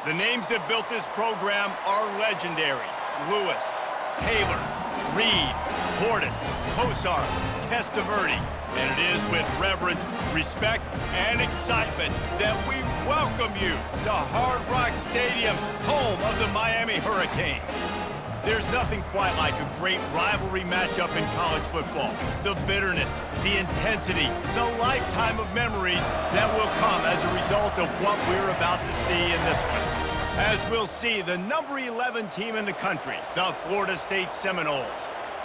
The names that built this program are legendary. Lewis, Taylor, Reed, Portis, Kosar, Testaverde. And it is with reverence, respect, and excitement that we welcome you to Hard Rock Stadium, home of the Miami Hurricanes. There's nothing quite like a great rivalry matchup in college football. The bitterness, the intensity, the lifetime of memories that will come as a result of what we're about to see in this one. As we'll see, the number 11 team in the country, the Florida State Seminoles,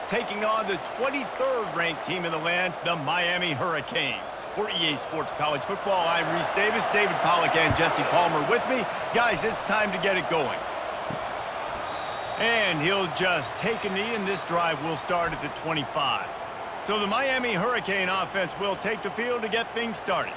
taking on the 23rd ranked team in the land, the Miami Hurricanes. For EA Sports College Football, I'm Reese Davis, David Pollack, and Jesse Palmer with me. Guys, it's time to get it going. And he'll just take a knee, and this drive will start at the 25. So the Miami Hurricane offense will take the field to get things started.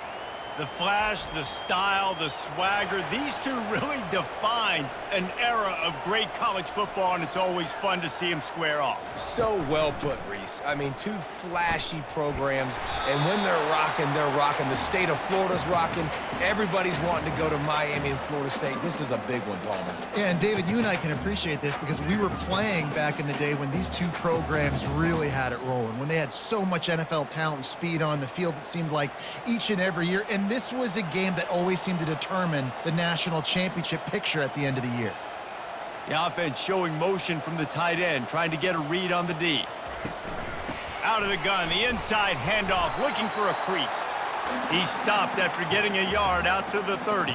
The flash, the style, the swagger, these two really define an era of great college football, and it's always fun to see them square off. So well put, Reese. I mean, two flashy programs, and when they're rocking, they're rocking. The state of Florida's rocking. Everybody's wanting to go to Miami and Florida State. This is a big one, Palmer. Yeah, and David, you and I can appreciate this because we were playing back in the day when these two programs really had it rolling, when they had so much NFL talent and speed on the field, it seemed like each and every year. And this was a game that always seemed to determine the national championship picture at the end of the year. The offense showing motion from the tight end, trying to get a read on the D. Out of the gun, the inside handoff, looking for a crease. He stopped after getting a yard out to the 30.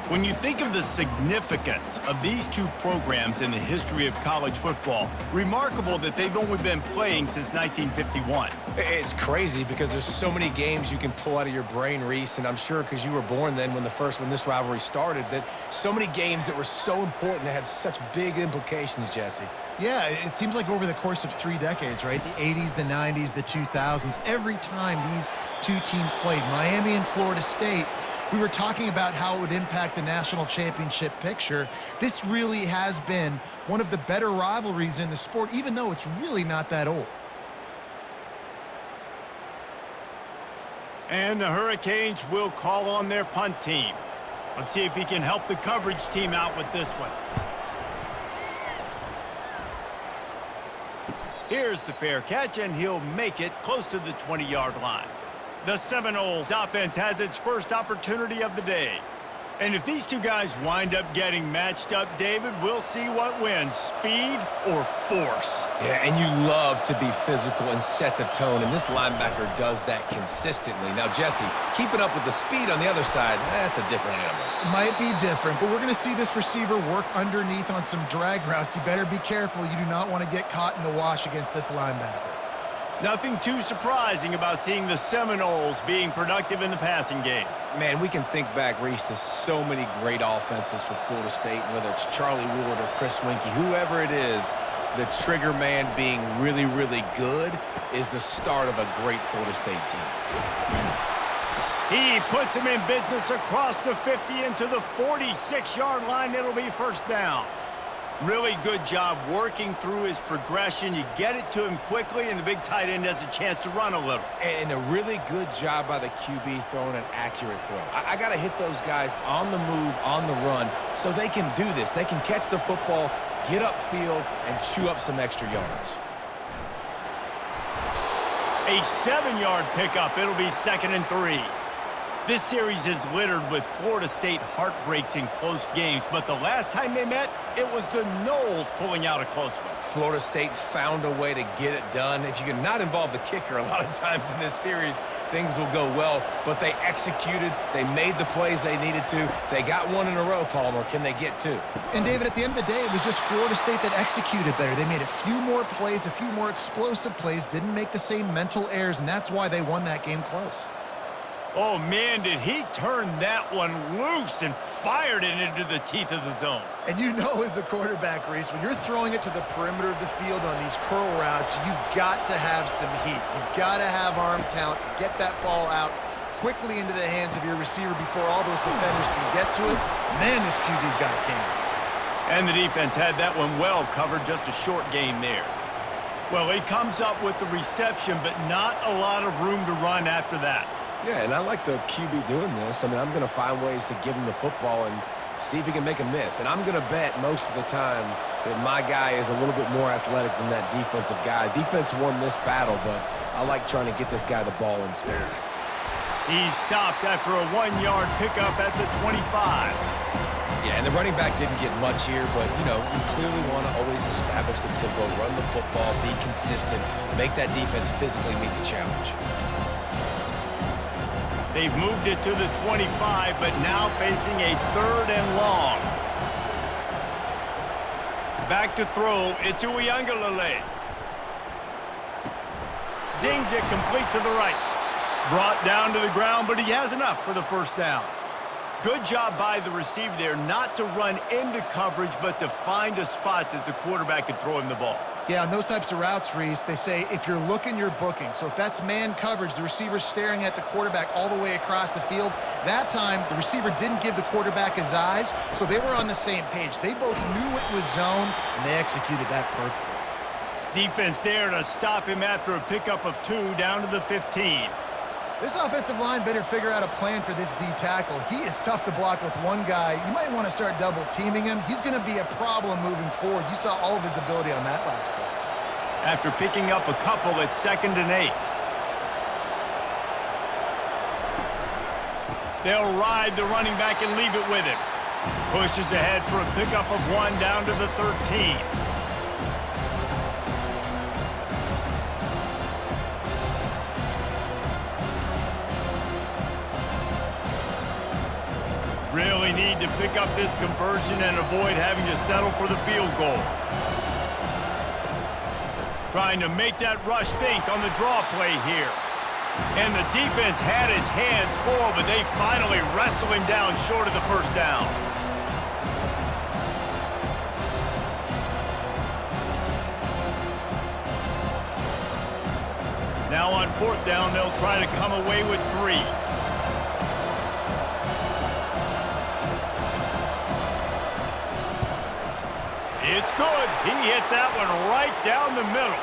When you think of the significance of these two programs in the history of college football, remarkable that they've only been playing since 1951. It's crazy because there's so many games you can pull out of your brain, Reese, and I'm sure because you were born then when this rivalry started, that so many games that were so important that had such big implications, Jesse. Yeah, it seems like over the course of 3 decades, right? The 80s, the 90s, the 2000s, every time these two teams played, Miami and Florida State, we were talking about how it would impact the national championship picture. This really has been one of the better rivalries in the sport, even though it's really not that old. And the Hurricanes will call on their punt team. Let's see if he can help the coverage team out with this one. Here's the fair catch, and he'll make it close to the 20-yard line. The Seminoles offense has its first opportunity of the day. And if these two guys wind up getting matched up, David, we'll see what wins, speed or force. Yeah, and you love to be physical and set the tone, and this linebacker does that consistently. Now, Jesse, keeping up with the speed on the other side, that's a different animal. It might be different, but we're going to see this receiver work underneath on some drag routes. You better be careful. You do not want to get caught in the wash against this linebacker. Nothing too surprising about seeing the Seminoles being productive in the passing game. Man, we can think back, Reese, to so many great offenses for Florida State, whether it's Charlie Ward or Chris Winkie, whoever it is, the trigger man being really, really good is the start of a great Florida State team. He puts him in business across the 50 into the 46-yard line. It'll be first down. Really good job working through his progression. You get it to him quickly, and the big tight end has a chance to run a little. And a really good job by the QB throwing an accurate throw. I got to hit those guys on the move, on the run, so they can do this. They can catch the football, get upfield, and chew up some extra yards. A 7-yard pickup. It'll be 2nd and 3. This series is littered with Florida State heartbreaks in close games, but the last time they met, it was the Noles pulling out a close one. Florida State found a way to get it done. If you can not involve the kicker a lot of times in this series, things will go well, but they executed. They made the plays they needed to. They got one in a row, Palmer. Can they get two? And, David, at the end of the day, it was just Florida State that executed better. They made a few more plays, a few more explosive plays, didn't make the same mental errors, and that's why they won that game close. Oh, man, did he turn that one loose and fired it into the teeth of the zone. And you know as a quarterback, Reese, when you're throwing it to the perimeter of the field on these curl routes, you've got to have some heat. You've got to have arm talent to get that ball out quickly into the hands of your receiver before all those defenders can get to it. Man, this QB's got a cannon. And the defense had that one well covered, just a short game there. Well, he comes up with the reception, but not a lot of room to run after that. Yeah, and I like the QB doing this. I mean, I'm going to find ways to give him the football and see if he can make a miss. And I'm going to bet most of the time that my guy is a little bit more athletic than that defensive guy. Defense won this battle, but I like trying to get this guy the ball in space. He's stopped after a 1-yard pickup at the 25. Yeah, and the running back didn't get much here, but, you know, you clearly want to always establish the tempo, run the football, be consistent, make that defense physically meet the challenge. They've moved it to the 25, but now facing a 3rd and long. Back to throw, it's Uiagalelei. Zings it complete to the right. Brought down to the ground, but he has enough for the first down. Good job by the receiver there not to run into coverage, but to find a spot that the quarterback could throw him the ball. Yeah, on those types of routes, Reese, they say if you're looking, you're booking. So if that's man coverage, the receiver's staring at the quarterback all the way across the field. That time, the receiver didn't give the quarterback his eyes, so they were on the same page. They both knew it was zone, and they executed that perfectly. Defense there to stop him after a pickup of 2 down to the 15. This offensive line better figure out a plan for this D tackle. He is tough to block with one guy. You might want to start double teaming him. He's going to be a problem moving forward. You saw all of his ability on that last play. After picking up a couple at 2nd and 8. They'll ride the running back and leave it with him. Pushes ahead for a pickup of 1 down to the 13. Really need to pick up this conversion and avoid having to settle for the field goal. Trying to make that rush think on the draw play here. And the defense had his hands full, but they finally wrestle him down short of the first down. Now on 4th down, they'll try to come away with 3. It's good. He hit that one right down the middle.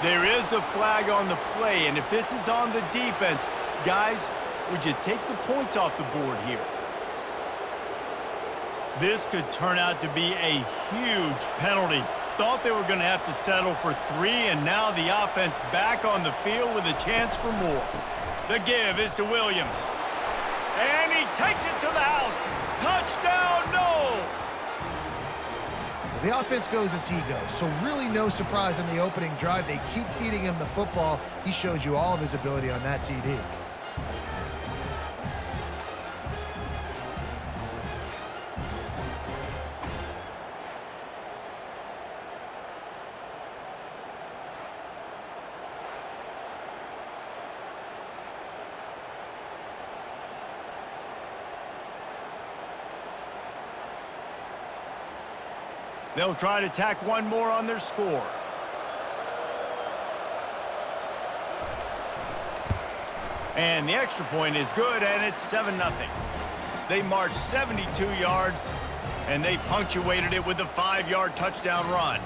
There is a flag on the play, and if this is on the defense, guys, would you take the points off the board here? This could turn out to be a huge penalty. Thought they were going to have to settle for 3, and now the offense back on the field with a chance for more. The give is to Williams. And he takes it to the house. Touchdown, Knowles! The offense goes as he goes, so really no surprise in the opening drive. They keep feeding him the football. He showed you all of his ability on that TD. They'll try to tack one more on their score. And the extra point is good, and it's 7-0. They marched 72 yards, and they punctuated it with a 5-yard touchdown run.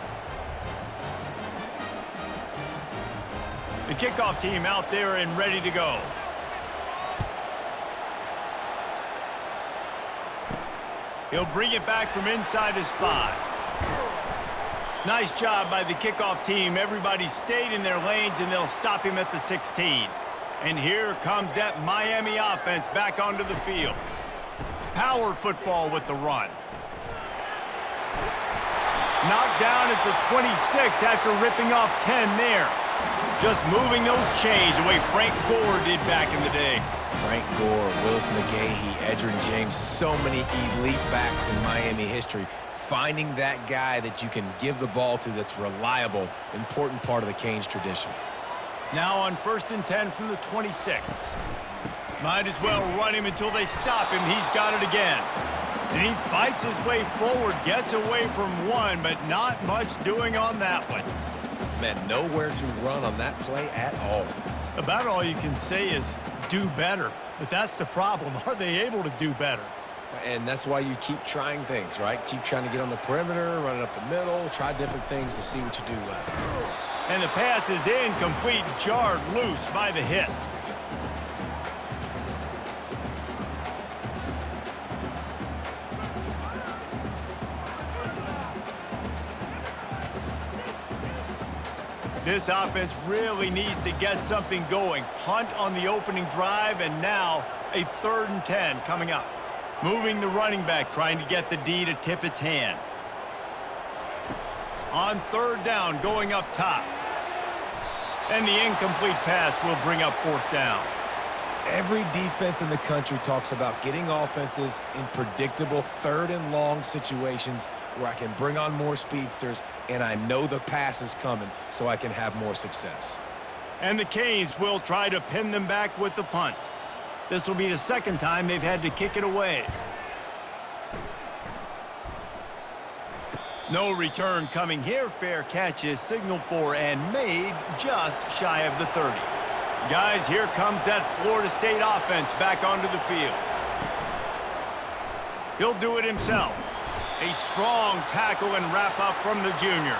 The kickoff team out there and ready to go. He'll bring it back from inside his 5. Nice job by the kickoff team. Everybody stayed in their lanes, and they'll stop him at the 16. And here comes that Miami offense back onto the field. Power football with the run. Knocked down at the 26 after ripping off 10 there. Just moving those chains the way Frank Gore did back in the day. Frank Gore, Willis McGahee, Edgerrin James, so many elite backs in Miami history. Finding that guy that you can give the ball to that's reliable, important part of the Canes tradition. Now on 1st and 10 from the 26. Might as well run him until they stop him. He's got it again. And he fights his way forward, gets away from one, but not much doing on that one. Man, nowhere to run on that play at all. About all you can say is do better. But that's the problem. Are they able to do better? And that's why you keep trying things, right? Keep trying to get on the perimeter, run it up the middle, try different things to see what you do well. And the pass is incomplete, jarred loose by the hit. This offense really needs to get something going. Punt on the opening drive, and now a 3rd and 10 coming up. Moving the running back, trying to get the D to tip its hand. On 3rd down, going up top. And the incomplete pass will bring up 4th down. Every defense in the country talks about getting offenses in predictable 3rd and long situations where I can bring on more speedsters and I know the pass is coming so I can have more success. And the Canes will try to pin them back with the punt. This will be the 2nd time they've had to kick it away. No return coming here. Fair catch is signaled for and made just shy of the 30. Guys, here comes that Florida State offense back onto the field. He'll do it himself. A strong tackle and wrap up from the junior.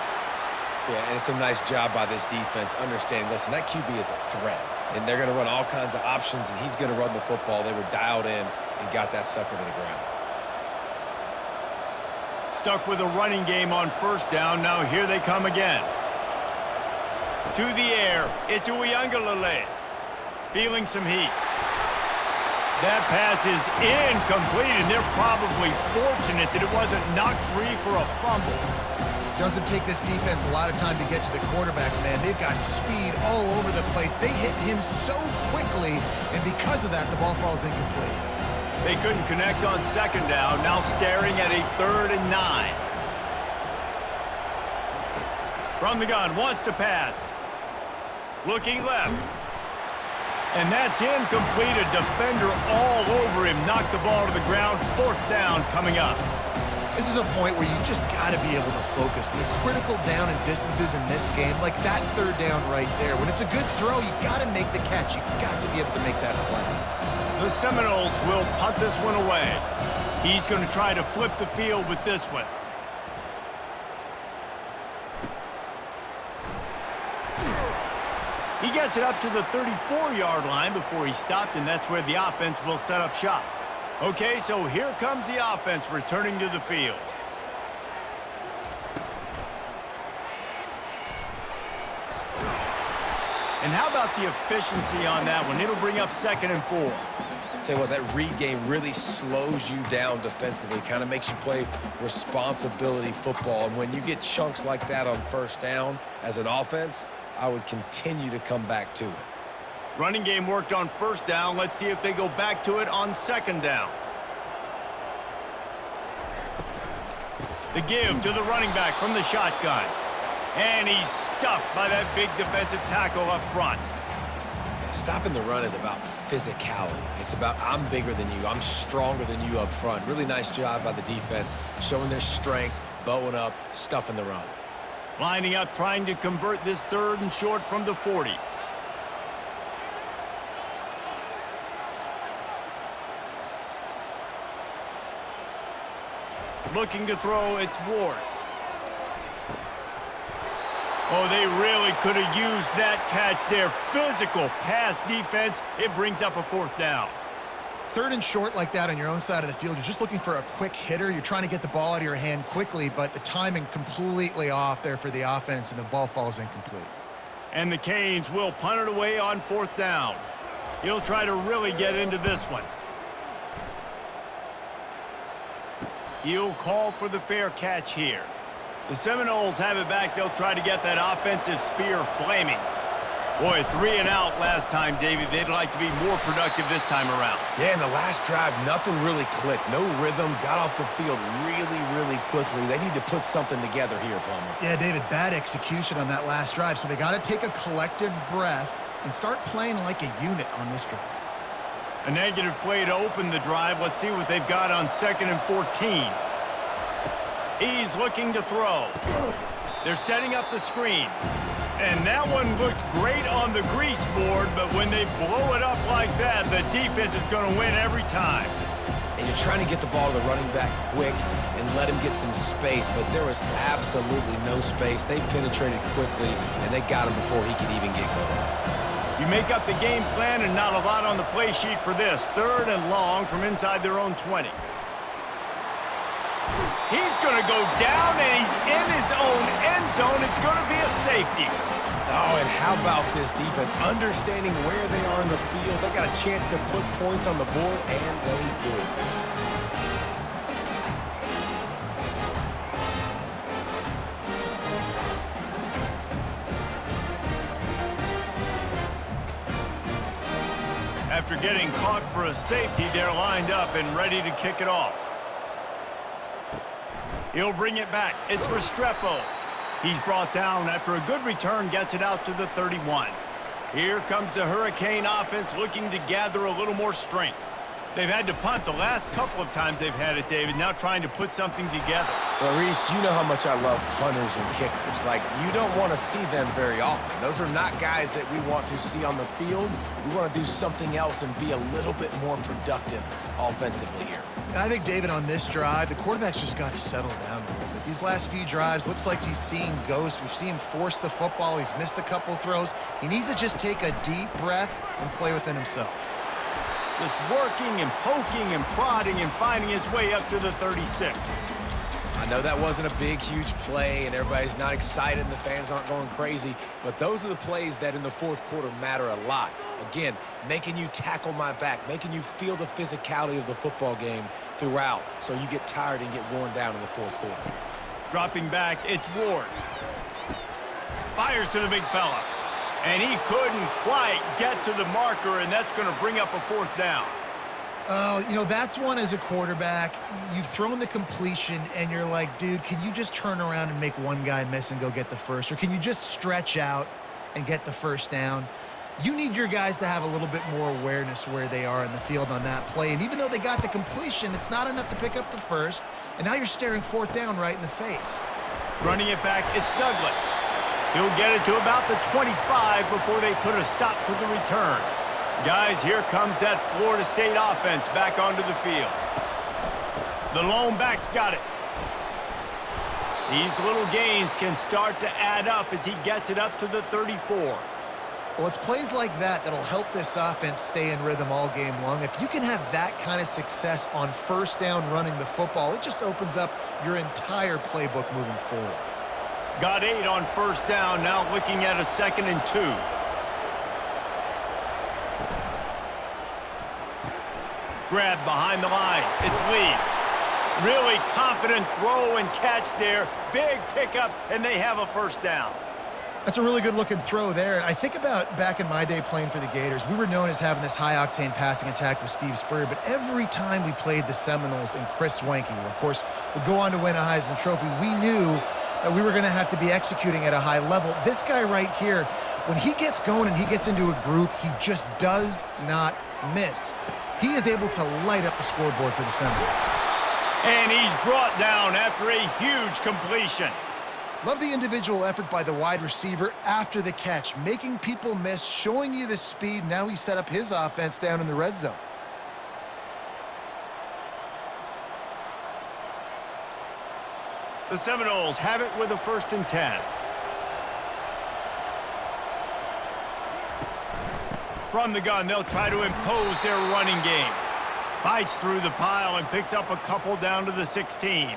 Yeah, and it's a nice job by this defense understanding, listen, that QB is a threat. And they're going to run all kinds of options, and he's going to run the football. They were dialed in and got that sucker to the ground. Stuck with a running game on 1st down. Now here they come again. To the air, it's Uiagalelei. Feeling some heat. That pass is incomplete, and they're probably fortunate that it wasn't knocked free for a fumble. Doesn't take this defense a lot of time to get to the quarterback, man. They've got speed all over the place. They hit him so quickly, and because of that, the ball falls incomplete. They couldn't connect on 2nd down, now staring at a 3rd and 9. From the gun, wants to pass. Looking left. And that's incomplete. A defender all over him. Knocked the ball to the ground. 4th down coming up. This is a point where you just got to be able to focus. The critical down and distances in this game, like that 3rd down right there. When it's a good throw, you got to make the catch. You got to be able to make that play. The Seminoles will punt this one away. He's going to try to flip the field with this one. He gets it up to the 34-yard line before he stopped, and that's where the offense will set up shop. Okay, so here comes the offense returning to the field. And how about the efficiency on that one? It'll bring up 2nd and 4. Tell you what, that read game really slows you down defensively, kind of makes you play responsibility football. And when you get chunks like that on 1st down as an offense, I would continue to come back to it. Running game worked on 1st down. Let's see if they go back to it on 2nd down. The give to the running back from the shotgun. And he's stuffed by that big defensive tackle up front. Stopping the run is about physicality. It's about I'm bigger than you. I'm stronger than you up front. Really nice job by the defense, showing their strength, bowing up, stuffing the run. Lining up, trying to convert this 3rd and short from the 40. Looking to throw, it's Ward. Oh, they really could have used that catch there. Physical pass defense. It brings up a 4th down. 3rd and short like that on your own side of the field. You're just looking for a quick hitter. You're trying to get the ball out of your hand quickly, but the timing completely off there for the offense, and the ball falls incomplete. And the Canes will punt it away on 4th down. He'll try to really get into this one. He'll call for the fair catch here. The Seminoles have it back. They'll try to get that offensive spear flaming. Boy, 3 and out last time, David. They'd like to be more productive this time around. Yeah, in the last drive, nothing really clicked. No rhythm, got off the field really quickly. They need to put something together here, Palmer. Yeah, David, bad execution on that last drive, so they got to take a collective breath and start playing like a unit on this drive. A negative play to open the drive. Let's see what they've got on 2nd and 14. He's looking to throw. They're setting up the screen. And that one looked great on the grease board, but when they blow it up like that, the defense is going to win every time. And you're trying to get the ball to the running back quick and let him get some space, but there was absolutely no space. They penetrated quickly, and they got him before he could even get going. You make up the game plan, and not a lot on the play sheet for this. 3rd and long from inside their own 20. He's going to go down, and he's in his own end zone. It's going to be a safety. Oh, and how about this defense? Understanding where they are in the field. They got a chance to put points on the board, and they did. After getting caught for a safety, they're lined up and ready to kick it off. He'll bring it back. It's Restrepo. He's brought down after a good return, gets it out to the 31. Here comes the Hurricane offense looking to gather a little more strength. They've had to punt the last couple of times they've had it, David, now trying to put something together. Well, Reese, you know how much I love punters and kickers. Like, you don't want to see them very often. Those are not guys that we want to see on the field. We want to do something else and be a little bit more productive offensively here. I think, David, on this drive, the quarterback's just got to settle down a little bit. These last few drives, looks like he's seeing ghosts. We've seen him force the football. He's missed a couple throws. He needs to just take a deep breath and play within himself. Just working and poking and prodding and finding his way up to the 36. I know that wasn't a big, huge play, and everybody's not excited and the fans aren't going crazy, but those are the plays that in the fourth quarter matter a lot. Again, making you tackle my back, making you feel the physicality of the football game throughout so you get tired and get worn down in the fourth quarter. Dropping back, it's Ward. Fires to the big fella. And he couldn't quite get to the marker, and that's going to bring up a fourth down. You know, that's one as a quarterback. You've thrown the completion, and you're like, dude, can you just turn around and make one guy miss and go get the first? Or can you just stretch out and get the first down? You need your guys to have a little bit more awareness where they are in the field on that play. And even though they got the completion, it's not enough to pick up the first. And now you're staring fourth down right in the face. Running it back, it's Douglas. He'll get it to about the 25 before they put a stop to the return. Guys, here comes that Florida State offense back onto the field. The lone back's got it. These little gains can start to add up as he gets it up to the 34. Well, it's plays like that that'll help this offense stay in rhythm all game long. If you can have that kind of success on first down running the football, it just opens up your entire playbook moving forward. Got 8 on first down, now looking at a 2nd and 2. Grab behind the line, it's Lee. Really confident throw and catch there. Big pickup, and they have a first down. That's a really good-looking throw there. And I think about back in my day playing for the Gators, we were known as having this high-octane passing attack with Steve Spurrier, but every time we played the Seminoles and Chris Wenke, who, of course, would go on to win a Heisman Trophy, we knew that we were going to have to be executing at a high level. This guy right here, when he gets going and he gets into a groove, he just does not miss. He is able to light up the scoreboard for the Seminoles. And he's brought down after a huge completion. Love the individual effort by the wide receiver after the catch, making people miss, showing you the speed. Now he set up his offense down in the red zone. The Seminoles have it with a 1st and 10. From the gun, they'll try to impose their running game. Fights through the pile and picks up a couple down to the 16.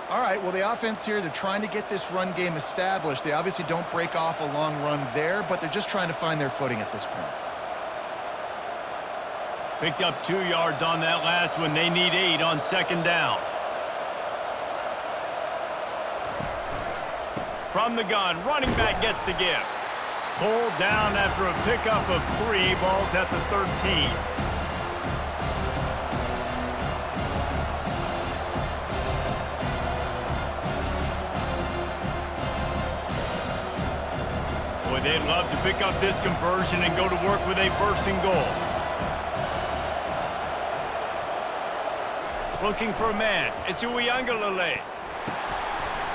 All right, well, the offense here, they're trying to get this run game established. They obviously don't break off a long run there, but they're just trying to find their footing at this point. Picked up 2 yards on that last one. They need 8 on 2nd down. From the gun, running back gets to give. Pulled down after a pickup of 3, balls at the 13. Boy, they'd love to pick up this conversion and go to work with a 1st and goal. Looking for a man. It's Uiagalelei.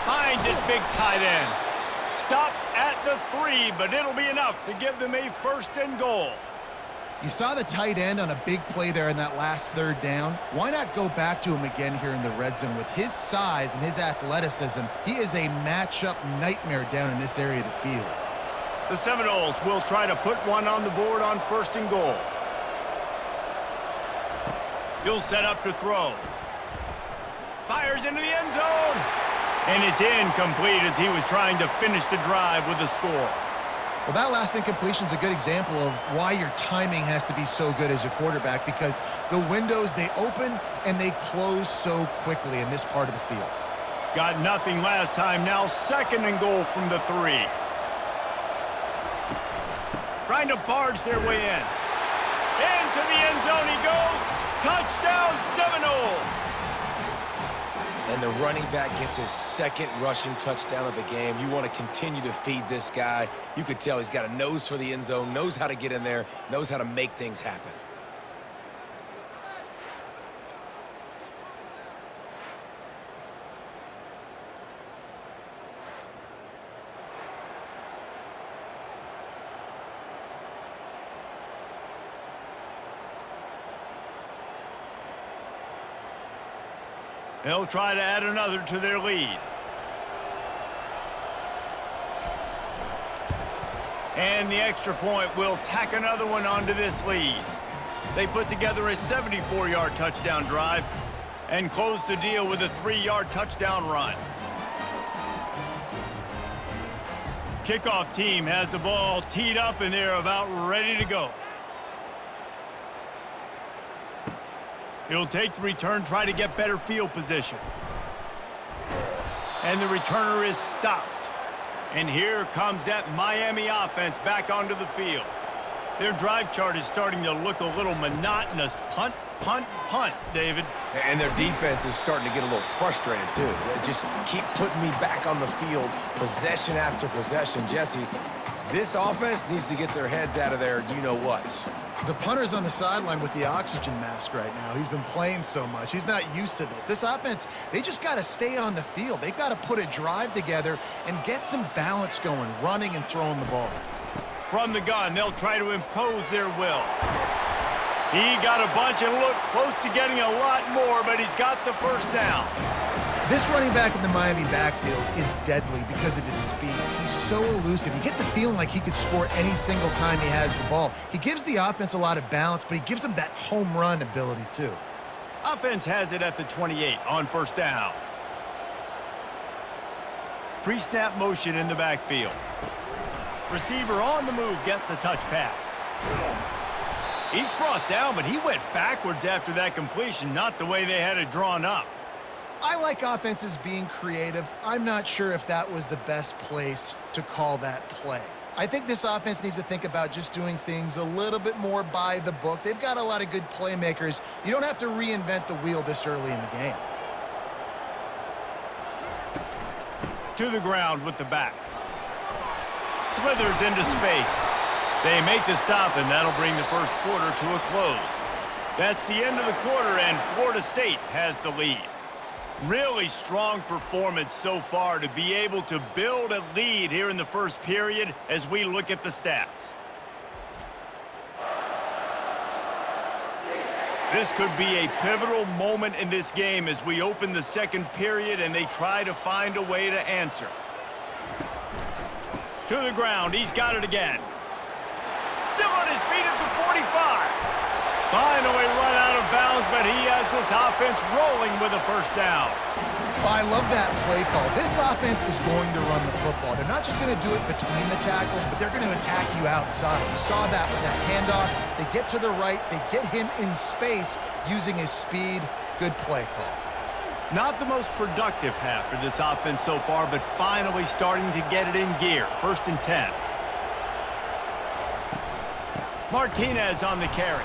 Finds his big tight end. Stopped at the 3, but it'll be enough to give them a 1st and goal. You saw the tight end on a big play there in that last 3rd down. Why not go back to him again here in the red zone? With his size and his athleticism, he is a matchup nightmare down in this area of the field. The Seminoles will try to put one on the board on 1st and goal. He'll set up to throw. Fires into the end zone. And it's incomplete as he was trying to finish the drive with a score. Well, that last incompletion is a good example of why your timing has to be so good as a quarterback, because the windows, they open and they close so quickly in this part of the field. Got nothing last time. Now 2nd and goal from the 3. Trying to barge their way in. Into the end zone he goes. Touchdown, Seminoles. And the running back gets his 2nd rushing touchdown of the game. You want to continue to feed this guy. You could tell he's got a nose for the end zone, knows how to get in there, knows how to make things happen. They'll try to add another to their lead. And the extra point will tack another one onto this lead. They put together a 74-yard touchdown drive and close the deal with a 3-yard touchdown run. Kickoff team has the ball teed up and they're about ready to go. He'll take the return, try to get better field position. And the returner is stopped. And here comes that Miami offense back onto the field. Their drive chart is starting to look a little monotonous. Punt, punt, punt, David. And their defense is starting to get a little frustrated, too. They just keep putting me back on the field, possession after possession. Jesse, this offense needs to get their heads out of their you-know-whats. The punter's on the sideline with the oxygen mask right now. He's been playing so much. He's not used to this. This offense, they just got to stay on the field. They've got to put a drive together and get some balance going, running and throwing the ball. From the gun, they'll try to impose their will. He got a bunch and looked close to getting a lot more, but he's got the first down. This running back in the Miami backfield is deadly because of his speed. He's so elusive. You get the feeling like he could score any single time he has the ball. He gives the offense a lot of balance, but he gives them that home run ability too. Offense has it at the 28 on first down. Pre-snap motion in the backfield. Receiver on the move gets the touch pass. He's brought down, but he went backwards after that completion, not the way they had it drawn up. I like offenses being creative. I'm not sure if that was the best place to call that play. I think this offense needs to think about just doing things a little bit more by the book. They've got a lot of good playmakers. You don't have to reinvent the wheel this early in the game. To the ground with the back. Slithers into space. They make the stop, and that'll bring the first quarter to a close. That's the end of the quarter, and Florida State has the lead. Really strong performance so far to be able to build a lead here in the first period as we look at the stats. This could be a pivotal moment in this game as we open the second period and they try to find a way to answer. To the ground, he's got it again. Still on his feet at the 45. Finally run out of bounds, but he has this offense rolling with a first down. I love that play call. This offense is going to run the football. They're not just going to do it between the tackles, but they're going to attack you outside. You saw that with that handoff. They get to the right. They get him in space using his speed. Good play call. Not the most productive half for this offense so far, but finally starting to get it in gear. 1st and 10. Martinez on the carry.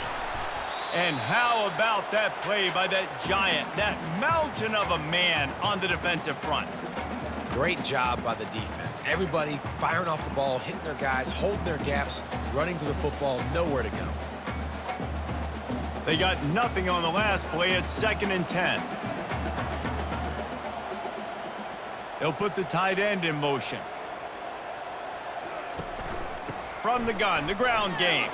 And how about that play by that giant, that mountain of a man on the defensive front? Great job by the defense. Everybody firing off the ball, hitting their guys, holding their gaps, running to the football, nowhere to go. They got nothing on the last play. It's 2nd and 10. They'll put the tight end in motion. From the gun, the ground game.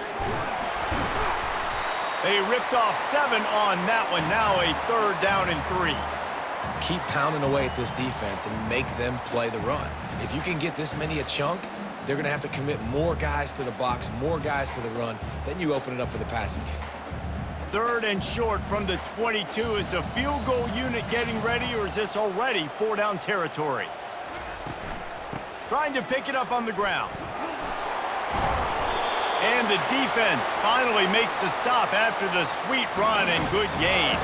They ripped off 7 on that one. Now a 3rd down and 3. Keep pounding away at this defense and make them play the run. If you can get this many a chunk, they're going to have to commit more guys to the box, more guys to the run. Then you open it up for the passing game. 3rd and short from the 22. Is the field goal unit getting ready, or is this already 4-down territory? Trying to pick it up on the ground. And the defense finally makes the stop after the sweet run and good gain.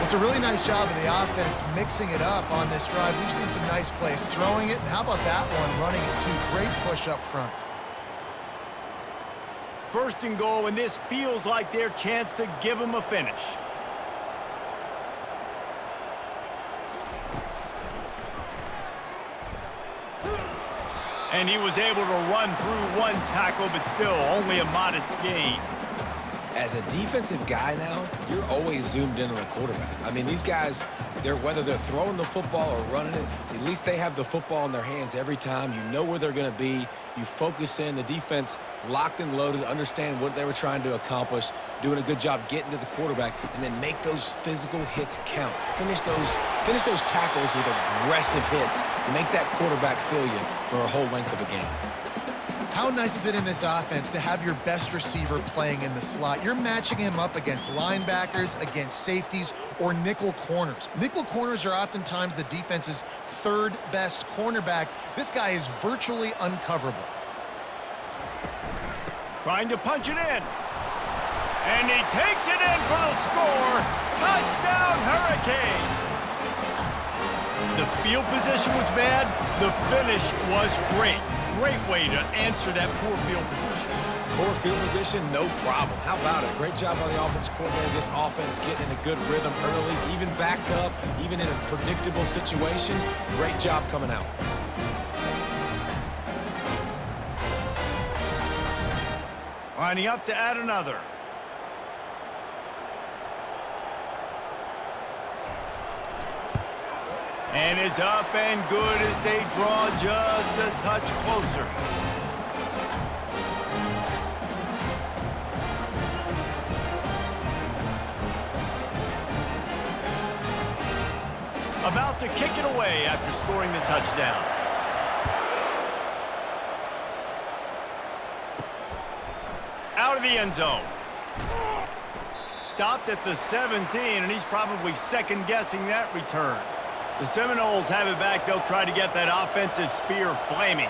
It's a really nice job of the offense mixing it up on this drive. We've seen some nice plays throwing it. And how about that one running it too? Great push up front. First and goal, and this feels like their chance to give them a finish. And he was able to run through one tackle, but still only a modest gain. As a defensive guy now, you're always zoomed in on the quarterback. I mean, these guys, whether they're throwing the football or running it, at least they have the football in their hands every time. You know where they're going to be. You focus in. The defense locked and loaded, understand what they were trying to accomplish, doing a good job getting to the quarterback, and then make those physical hits count. Finish those tackles with aggressive hits and make that quarterback feel you for a whole length of a game. How nice is it in this offense to have your best receiver playing in the slot? You're matching him up against linebackers, against safeties, or nickel corners. Nickel corners are oftentimes the defense's third best cornerback. This guy is virtually uncoverable. Trying to punch it in. And he takes it in for the score. Touchdown, Hurricanes! The field position was bad. The finish was great. Great way to answer that poor field position. Poor field position, no problem. How about it? Great job by the offensive coordinator. This offense getting in a good rhythm early, even backed up, even in a predictable situation. Great job coming out. Lining up to add another. And it's up and good as they draw just a touch closer. About to kick it away after scoring the touchdown. Out of the end zone. Stopped at the 17, and he's probably second-guessing that return. The Seminoles have it back. They'll try to get that offensive spear flaming.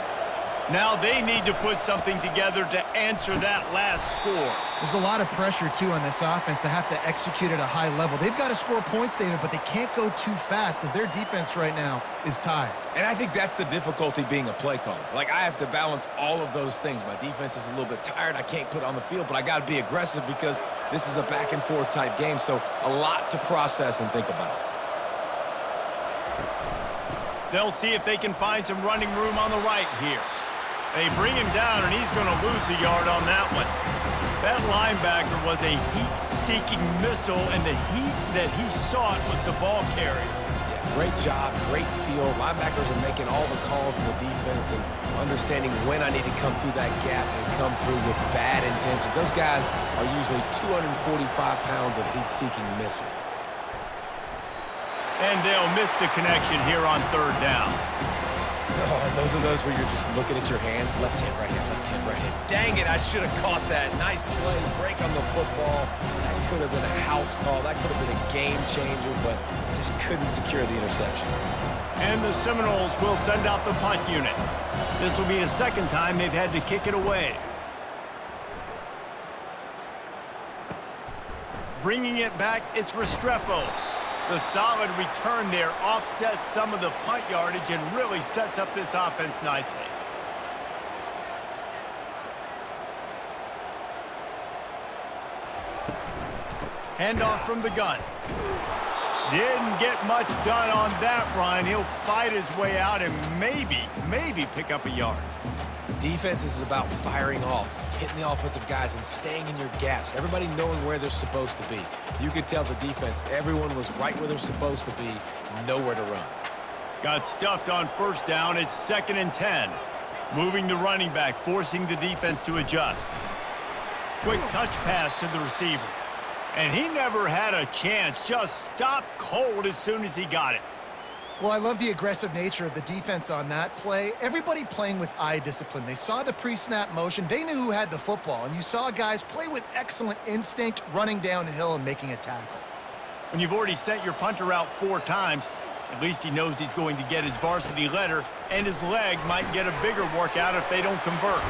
Now they need to put something together to answer that last score. There's a lot of pressure, too, on this offense to have to execute at a high level. They've got to score points, David, but they can't go too fast because their defense right now is tired. And I think that's the difficulty being a play caller. Like, I have to balance all of those things. My defense is a little bit tired. I can't put it on the field, but I got to be aggressive because this is a back-and-forth type game, so a lot to process and think about. They'll see if they can find some running room on the right here. They bring him down, and he's going to lose a yard on that one. That linebacker was a heat-seeking missile, and the heat that he sought was the ball carrier. Yeah, great job, great feel. Linebackers are making all the calls in the defense and understanding when I need to come through that gap and come through with bad intentions. Those guys are usually 245 pounds of heat-seeking missile. And they'll miss the connection here on third down. Oh, and those are those where you're just looking at your hands. Left hand, right hand, left hand, right hand. Dang it, I should have caught that. Nice play, break on the football. That could have been a house call. That could have been a game changer, but just couldn't secure the interception. And the Seminoles will send out the punt unit. This will be the second time they've had to kick it away. Bringing it back, it's Restrepo. The solid return there offsets some of the punt yardage and really sets up this offense nicely. Handoff from the gun. Didn't get much done on that run. He'll fight his way out and maybe pick up a yard. Defense is about firing off, hitting the offensive guys and staying in your gaps. Everybody knowing where they're supposed to be. You could tell the defense, everyone was right where they're supposed to be, nowhere to run. Got stuffed on first down. It's 2nd and 10. Moving the running back, forcing the defense to adjust. Quick touch pass to the receiver. And he never had a chance. Just stopped cold as soon as he got it. Well, I love the aggressive nature of the defense on that play. Everybody playing with eye discipline. They saw the pre-snap motion. They knew who had the football. And you saw guys play with excellent instinct, running downhill and making a tackle. When you've already sent your punter out 4 times, at least he knows he's going to get his varsity letter, and his leg might get a bigger workout if they don't convert.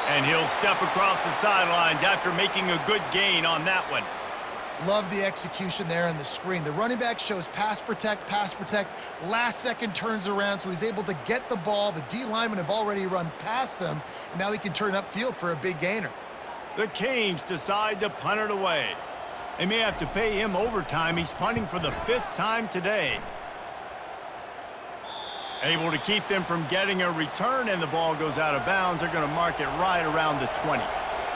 And he'll step across the sidelines after making a good gain on that one. Love the execution there on the screen. The running back shows pass protect, last second turns around, so he's able to get the ball. The D linemen have already run past him, and now he can turn upfield for a big gainer. The Canes decide to punt it away. They may have to pay him overtime. He's punting for the 5th time today. Able to keep them from getting a return, and the ball goes out of bounds. They're going to mark it right around the 20.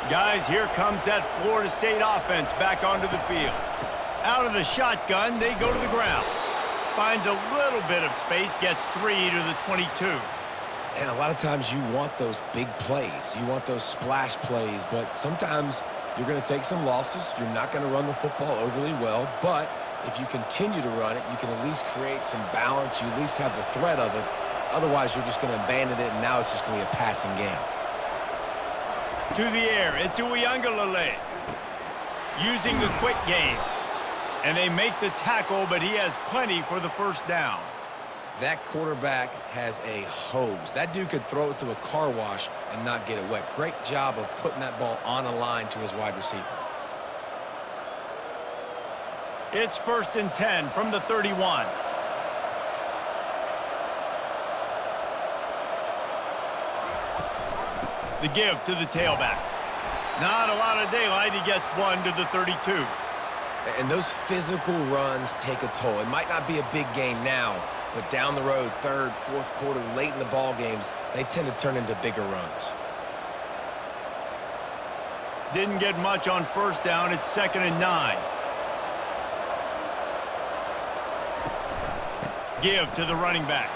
Guys, here comes that Florida State offense back onto the field. Out of the shotgun, they go to the ground. Finds a little bit of space, gets 3 to the 22. And a lot of times you want those big plays. You want those splash plays, but sometimes you're going to take some losses. You're not going to run the football overly well, but if you continue to run it, you can at least create some balance. You at least have the threat of it. Otherwise, you're just going to abandon it, and now it's just going to be a passing game. To the air, it's Uiagalelei. Using the quick game. And they make the tackle, but he has plenty for the first down. That quarterback has a hose. That dude could throw it to a car wash and not get it wet. Great job of putting that ball on a line to his wide receiver. It's 1st and 10 from the 31. The give to the tailback. Not a lot of daylight. He gets 1 to the 32. And those physical runs take a toll. It might not be a big game now, but down the road, 3rd, 4th quarter, late in the ball games, they tend to turn into bigger runs. Didn't get much on 1st down. It's 2nd and 9. Give to the running back.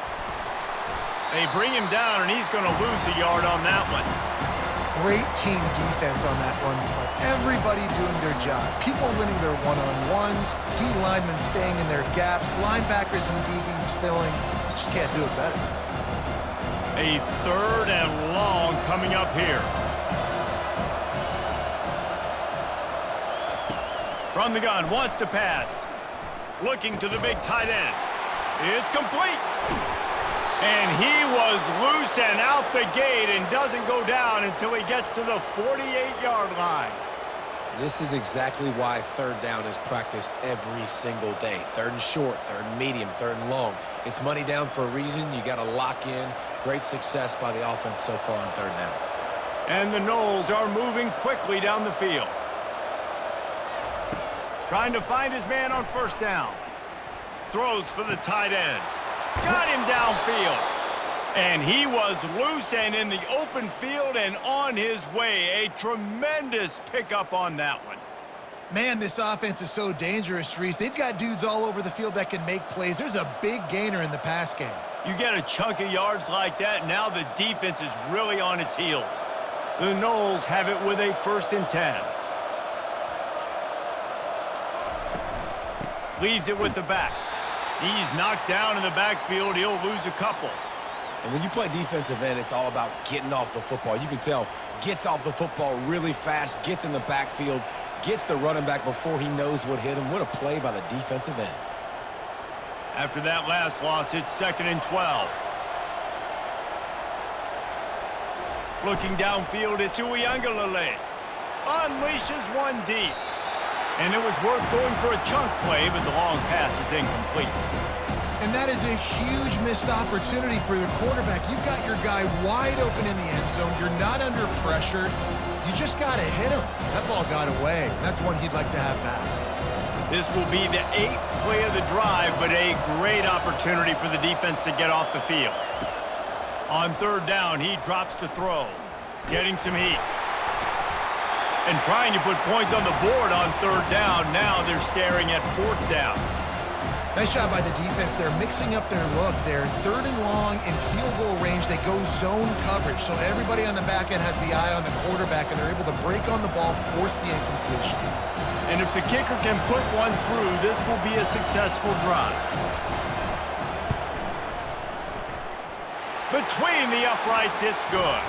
They bring him down, and he's going to lose a yard on that one. Great team defense on that one play. Everybody doing their job. People winning their one-on-ones, D linemen staying in their gaps, linebackers and DBs filling. You just can't do it better. A 3rd and long coming up here. From the gun, wants to pass. Looking to the big tight end. It's complete. And he was loose and out the gate and doesn't go down until he gets to the 48-yard line. This is exactly why 3rd down is practiced every single day. 3rd and short, 3rd and medium, 3rd and long. It's money down for a reason. You got to lock in. Great success by the offense so far on 3rd down. And the Noles are moving quickly down the field. Trying to find his man on 1st down. Throws for the tight end. Got him downfield. And he was loose and in the open field and on his way. A tremendous pickup on that one. Man, this offense is so dangerous, Reese. They've got dudes all over the field that can make plays. There's a big gainer in the pass game. You get a chunk of yards like that, now the defense is really on its heels. The Noles have it with a 1st and 10. Leaves it with the back. He's knocked down in the backfield. He'll lose a couple. And when you play defensive end, it's all about getting off the football. You can tell, gets off the football really fast, gets in the backfield, gets the running back before he knows what hit him. What a play by the defensive end. After that last loss, it's 2nd and 12. Looking downfield, it's Uiagalelei. Unleashes one deep. And it was worth going for a chunk play, but the long pass is incomplete. And that is a huge missed opportunity for the quarterback. You've got your guy wide open in the end zone. You're not under pressure. You just got to hit him. That ball got away. That's one he'd like to have back. This will be the 8th play of the drive, but a great opportunity for the defense to get off the field. On 3rd down, he drops to throw. Getting some heat. And trying to put points on the board on 3rd down. Now they're staring at 4th down. Nice job by the defense. They're mixing up their look. They're 3rd and long in field goal range. They go zone coverage. So everybody on the back end has the eye on the quarterback, and they're able to break on the ball, force the incompletion. And if the kicker can put one through, this will be a successful drive. Between the uprights, it's good.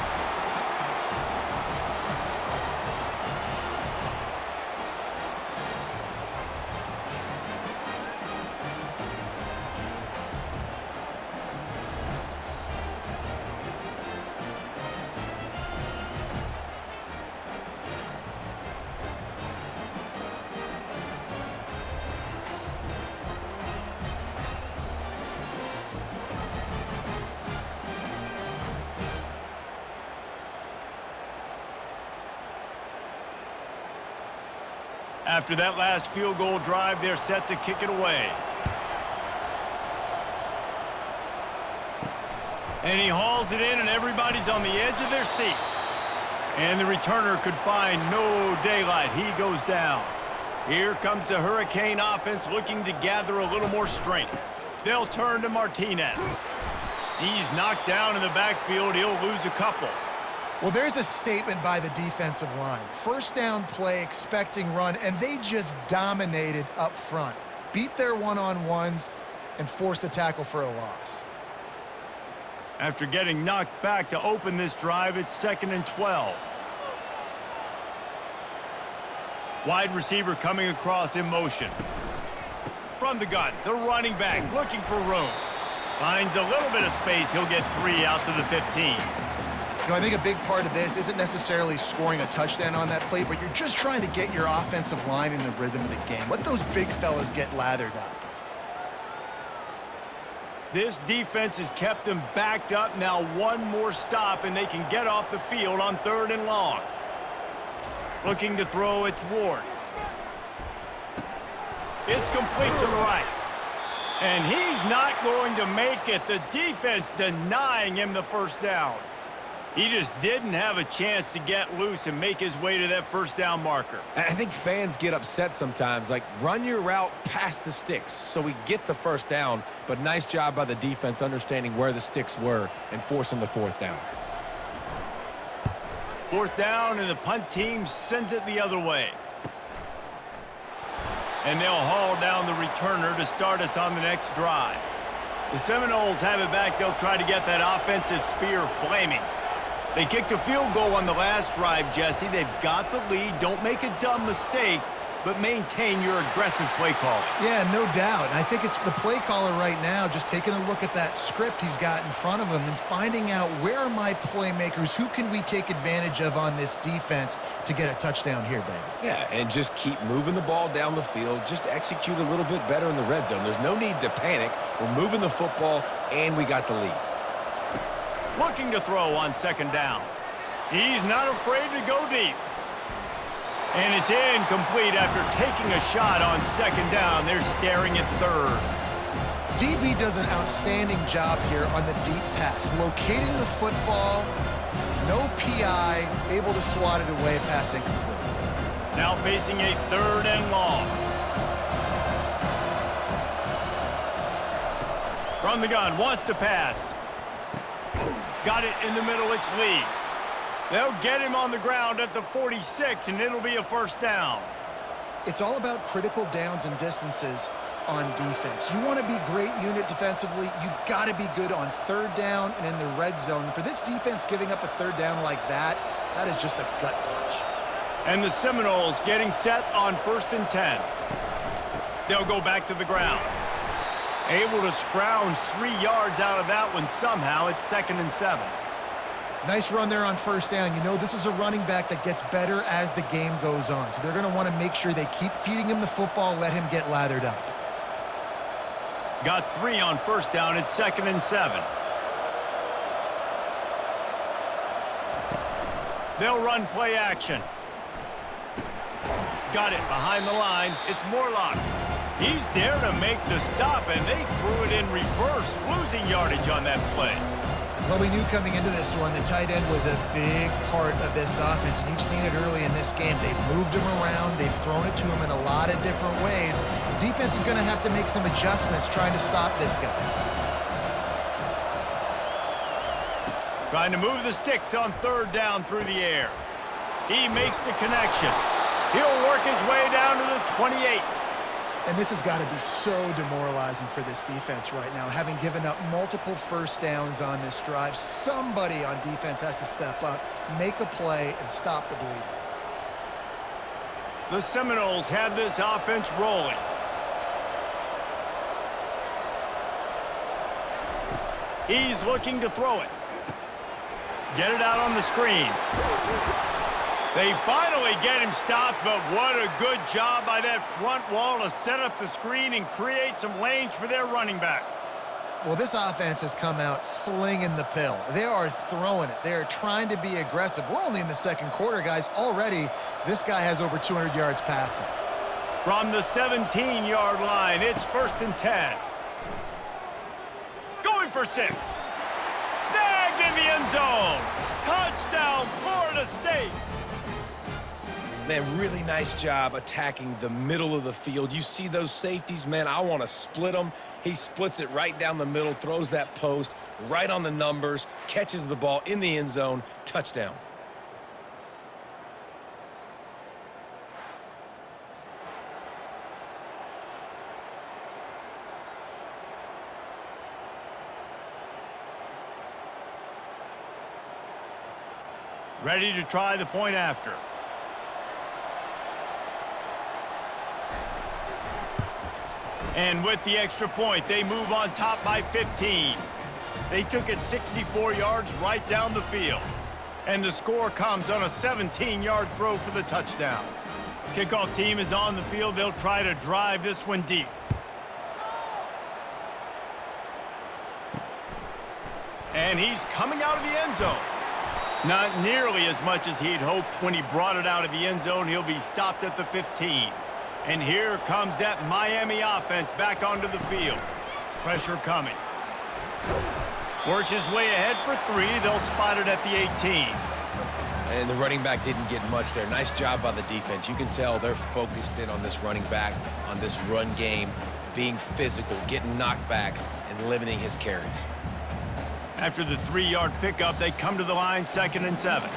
After that last field goal drive, they're set to kick it away. And he hauls it in, and everybody's on the edge of their seats. And the returner could find no daylight. He goes down. Here comes the Hurricane offense looking to gather a little more strength. They'll turn to Martinez. He's knocked down in the backfield. He'll lose a couple. Well, there's a statement by the defensive line. First down play, expecting run, and they just dominated up front. Beat their one-on-ones and forced a tackle for a loss. After getting knocked back to open this drive, it's 2nd and 12. Wide receiver coming across in motion. From the gun, the running back looking for room. Finds a little bit of space. He'll get 3 out to the 15. You know, I think a big part of this isn't necessarily scoring a touchdown on that play, but you're just trying to get your offensive line in the rhythm of the game. Let those big fellas get lathered up. This defense has kept them backed up. Now one more stop, and they can get off the field on 3rd and long. Looking to throw, it's Ward. It's complete to the right. And he's not going to make it. The defense denying him the first down. He just didn't have a chance to get loose and make his way to that first down marker. I think fans get upset sometimes, like run your route past the sticks so we get the first down, but nice job by the defense understanding where the sticks were and forcing the 4th down. 4th down, and the punt team sends it the other way. And they'll haul down the returner to start us on the next drive. The Seminoles have it back. They'll try to get that offensive spear flaming. They kicked a field goal on the last drive, Jesse. They've got the lead. Don't make a dumb mistake, but maintain your aggressive play call. Yeah, no doubt. And I think it's the play caller right now just taking a look at that script he's got in front of him and finding out where are my playmakers, who can we take advantage of on this defense to get a touchdown here, David. Yeah, and just keep moving the ball down the field. Just execute a little bit better in the red zone. There's no need to panic. We're moving the football, and we got the lead. Looking to throw on 2nd down. He's not afraid to go deep. And it's incomplete after taking a shot on 2nd down. They're staring at 3rd. DB does an outstanding job here on the deep pass. Locating the football, no PI, able to swat it away, pass incomplete. Now facing a 3rd and long. From the gun, wants to pass. Got it in the middle, it's Lee. They'll get him on the ground at the 46, and it'll be a first down. It's all about critical downs and distances on defense. You want to be a great unit defensively, you've got to be good on 3rd down and in the red zone. For this defense giving up a 3rd down like that, that is just a gut punch. And the Seminoles getting set on 1st and 10. They'll go back to the ground. Able to scrounge 3 yards out of that one somehow. It's 2nd and 7. Nice run there on 1st down. You know, this is a running back that gets better as the game goes on. So they're going to want to make sure they keep feeding him the football, let him get lathered up. Got 3 on 1st down. It's 2nd and 7. They'll run play action. Got it behind the line. It's Morlock. He's there to make the stop, and they threw it in reverse, losing yardage on that play. Well, we knew coming into this one, the tight end was a big part of this offense, and you've seen it early in this game. They've moved him around. They've thrown it to him in a lot of different ways. Defense is going to have to make some adjustments trying to stop this guy. Trying to move the sticks on 3rd down through the air. He makes the connection. He'll work his way down to the 28. And this has got to be so demoralizing for this defense right now, having given up multiple first downs on this drive. Somebody on defense has to step up, make a play, and stop the bleeding. The Seminoles have this offense rolling. He's looking to throw it. Get it out on the screen. They finally get him stopped, but what a good job by that front wall to set up the screen and create some lanes for their running back. Well, this offense has come out slinging the pill. They are throwing it. They are trying to be aggressive. We're only in the 2nd quarter, guys. Already, this guy has over 200 yards passing. From the 17-yard line, it's 1st and 10. Going for 6. Snagged in the end zone. Touchdown, Florida State. Man, really nice job attacking the middle of the field. You see those safeties, man, I want to split them. He splits it right down the middle, throws that post right on the numbers, catches the ball in the end zone, touchdown. Ready to try the point after. And with the extra point, they move on top by 15. They took it 64 yards right down the field. And the score comes on a 17-yard throw for the touchdown. Kickoff team is on the field. They'll try to drive this one deep. And he's coming out of the end zone. Not nearly as much as he'd hoped when he brought it out of the end zone. He'll be stopped at the 15. And here comes that Miami offense back onto the field. Pressure coming. Works his way ahead for 3. They'll spot it at the 18. And the running back didn't get much there. Nice job by the defense. You can tell they're focused in on this running back, on this run game, being physical, getting knockbacks, and limiting his carries. After the 3-yard pickup, they come to the line, 2nd and 7.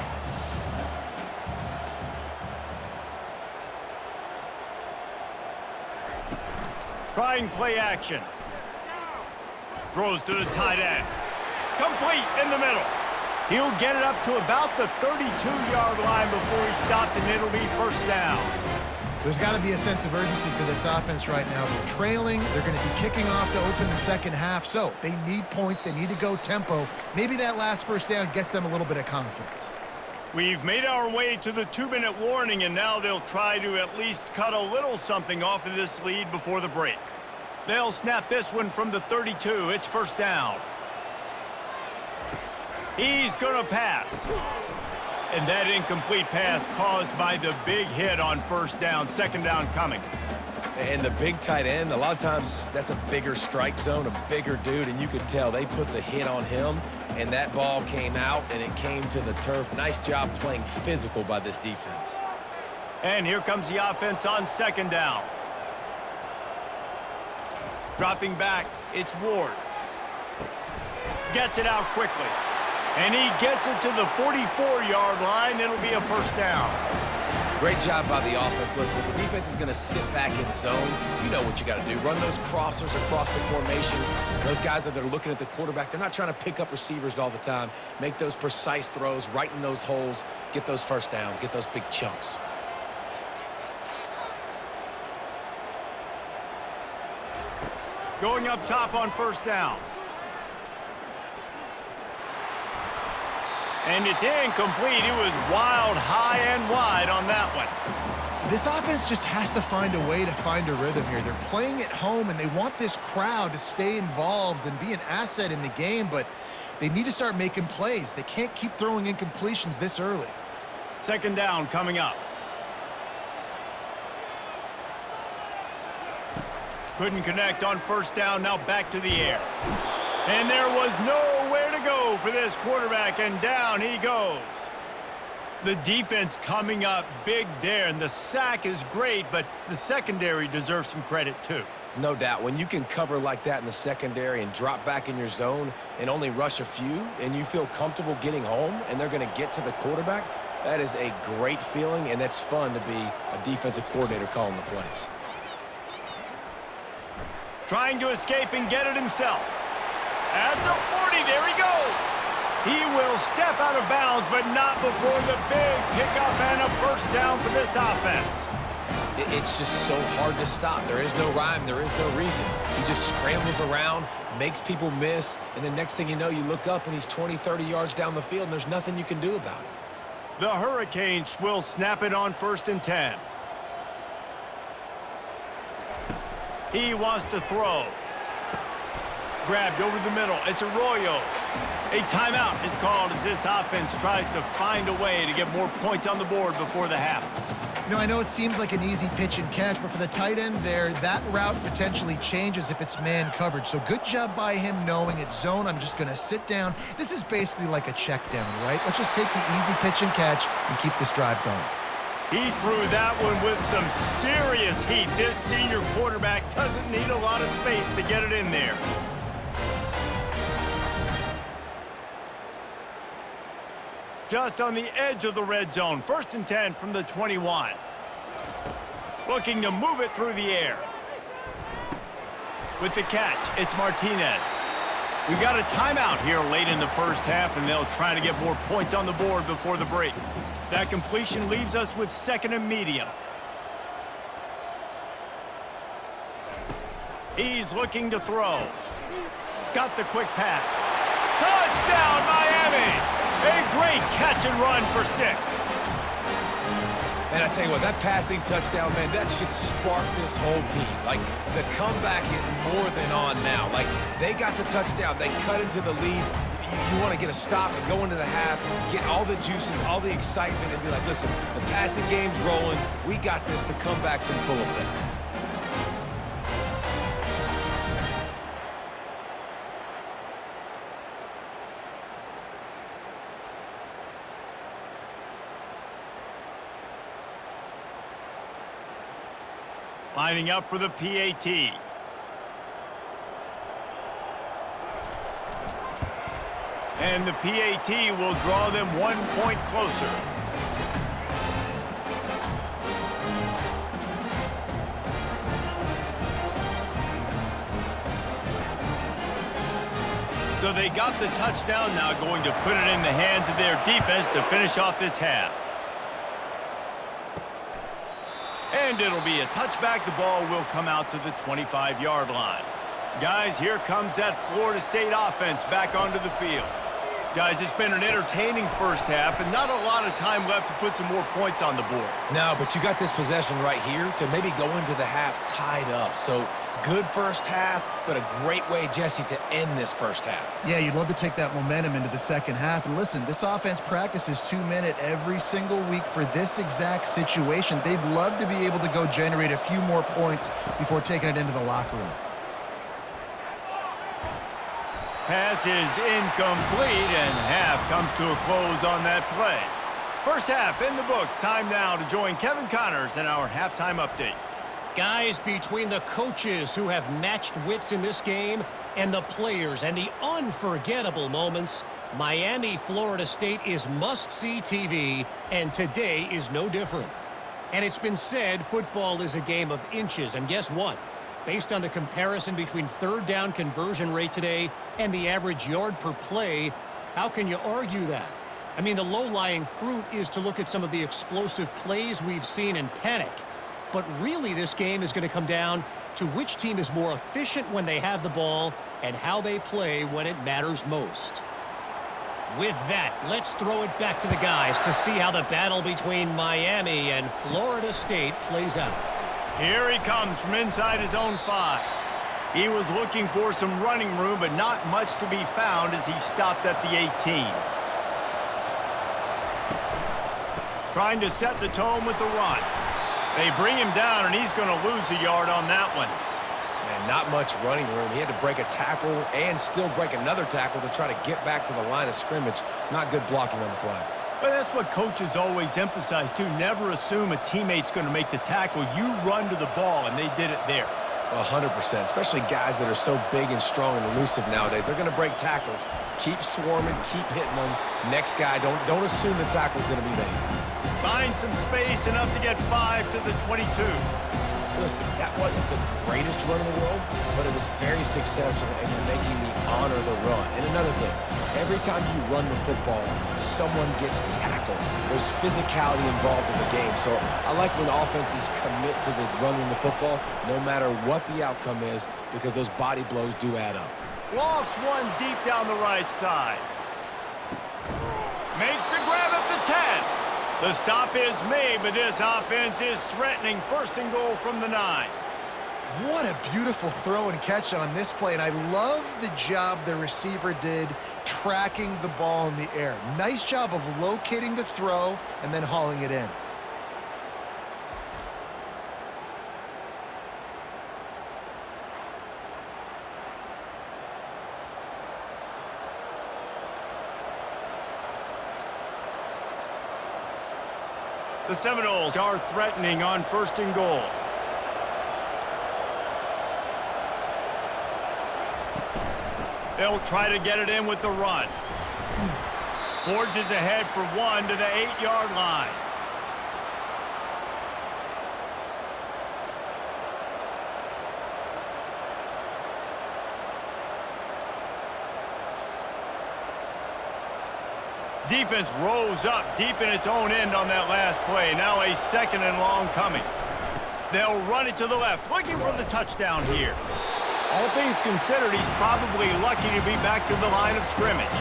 Trying play action. Throws to the tight end. Complete in the middle. He'll get it up to about the 32-yard line before he's stopped, and it'll be 1st down. There's got to be a sense of urgency for this offense right now. They're trailing. They're going to be kicking off to open the second half. So they need points. They need to go tempo. Maybe that last 1st down gets them a little bit of confidence. We've made our way to the 2-minute warning, and now they'll try to at least cut a little something off of this lead before the break. They'll snap this one from the 32. It's 1st down. He's going to pass. And that incomplete pass caused by the big hit on 1st down. 2nd down coming. And the big tight end, a lot of times that's a bigger strike zone, a bigger dude, and you could tell they put the hit on him, and that ball came out, and it came to the turf. Nice job playing physical by this defense. And here comes the offense on 2nd down. Dropping back, it's Ward. Gets it out quickly. And he gets it to the 44-yard line. It'll be a 1st down. Great job by the offense. Listen, if the defense is going to sit back in zone, you know what you got to do. Run those crossers across the formation. Those guys that are looking at the quarterback, they're not trying to pick up receivers all the time. Make those precise throws, right in those holes, get those 1st downs, get those big chunks. Going up top on 1st down. And it's incomplete. It was wild, high and wide on that one. This offense just has to find a way to find a rhythm here. They're playing at home, and they want this crowd to stay involved and be an asset in the game, but they need to start making plays. They can't keep throwing incompletions this early. 2nd down coming up. Couldn't connect on 1st down. Now back to the air. And there was nowhere to go for this quarterback, and down he goes. The defense coming up big there, and the sack is great, but the secondary deserves some credit too. No doubt. When you can cover like that in the secondary and drop back in your zone and only rush a few, and you feel comfortable getting home, and they're going to get to the quarterback, that is a great feeling, and that's fun to be a defensive coordinator calling the plays. Trying to escape and get it himself. At the 40, there he goes. He will step out of bounds, but not before the big pickup and a 1st down for this offense. It's just so hard to stop. There is no rhyme. There is no reason. He just scrambles around, makes people miss, and the next thing you know, you look up and he's 20, 30 yards down the field, and there's nothing you can do about it. The Hurricanes will snap it on 1st and 10. He wants to throw. Grabbed over the middle. It's Arroyo. A timeout is called as this offense tries to find a way to get more points on the board before the half. You know, I know it seems like an easy pitch and catch, but for the tight end there, that route potentially changes if it's man coverage. So good job by him knowing it's zone. I'm just going to sit down. This is basically like a check down, right? Let's just take the easy pitch and catch and keep this drive going. He threw that one with some serious heat. This senior quarterback doesn't need a lot of space to get it in there. Just on the edge of the red zone. 1st and 10 from the 21. Looking to move it through the air. With the catch, it's Martinez. We got a timeout here late in the first half, and they'll try to get more points on the board before the break. That completion leaves us with 2nd and medium. He's looking to throw. Got the quick pass. Touchdown, Miami! A great catch and run for 6. And I tell you what, that passing touchdown, man, that should spark this whole team. Like, the comeback is more than on now. Like, they got the touchdown. They cut into the lead. You want to get a stop and go into the half, get all the juices, all the excitement, and be like, listen, the passing game's rolling. We got this. The comeback's in full effect. Lining up for the PAT. And the PAT will draw them 1 point closer. So they got the touchdown, now going to put it in the hands of their defense to finish off this half. And it'll be a touchback. The ball will come out to the 25-yard line. Guys, here comes that Florida State offense back onto the field. Guys, it's been an entertaining first half and not a lot of time left to put some more points on the board. No, but you got this possession right here to maybe go into the half tied up. So good first half, but a great way, Jesse, to end this first half. Yeah, you'd love to take that momentum into the second half. And listen, this offense practices 2-minute every single week for this exact situation. They'd love to be able to go generate a few more points before taking it into the locker room. Pass is incomplete, and half comes to a close on that play. First half in the books. Time now to join Kevin Connors in our halftime update. Guys, between the coaches who have matched wits in this game and the players and the unforgettable moments, Miami, Florida State is must-see TV, and today is no different. And it's been said football is a game of inches, and guess what? Based on the comparison between third down conversion rate today and the average yard per play, how can you argue that? I mean, the low-lying fruit is to look at some of the explosive plays we've seen and panic. But really, this game is going to come down to which team is more efficient when they have the ball and how they play when it matters most. With that, let's throw it back to the guys to see how the battle between Miami and Florida State plays out. Here he comes from inside his own 5. He was looking for some running room, but not much to be found as he stopped at the 18. Trying to set the tone with the run. They bring him down, and he's going to lose a yard on that one. And not much running room. He had to break a tackle and still break another tackle to try to get back to the line of scrimmage. Not good blocking on the play. But that's what coaches always emphasize, too. Never assume a teammate's going to make the tackle. You run to the ball, and they did it there. 100%, especially guys that are so big and strong and elusive nowadays. They're going to break tackles. Keep swarming, keep hitting them. Next guy, don't assume the tackle's going to be made. Find some space, enough to get 5 to the 22. Listen, that wasn't the greatest run in the world, but it was very successful, and you're making me honor the run. And another thing, every time you run the football, someone gets tackled. There's physicality involved in the game. So I like when offenses commit to the running the football, no matter what the outcome is, because those body blows do add up. Lofts one deep down the right side. Makes the grab at the 10. The stop is made, but this offense is threatening. 1st and goal from the 9. What a beautiful throw and catch on this play, and I love the job the receiver did tracking the ball in the air. Nice job of locating the throw and then hauling it in. The Seminoles are threatening on 1st and goal. They'll try to get it in with the run. Forges ahead for 1 to the 8-yard line. Defense rolls up deep in its own end on that last play. Now a 2nd and long coming. They'll run it to the left, looking for the touchdown here. All things considered, he's probably lucky to be back to the line of scrimmage.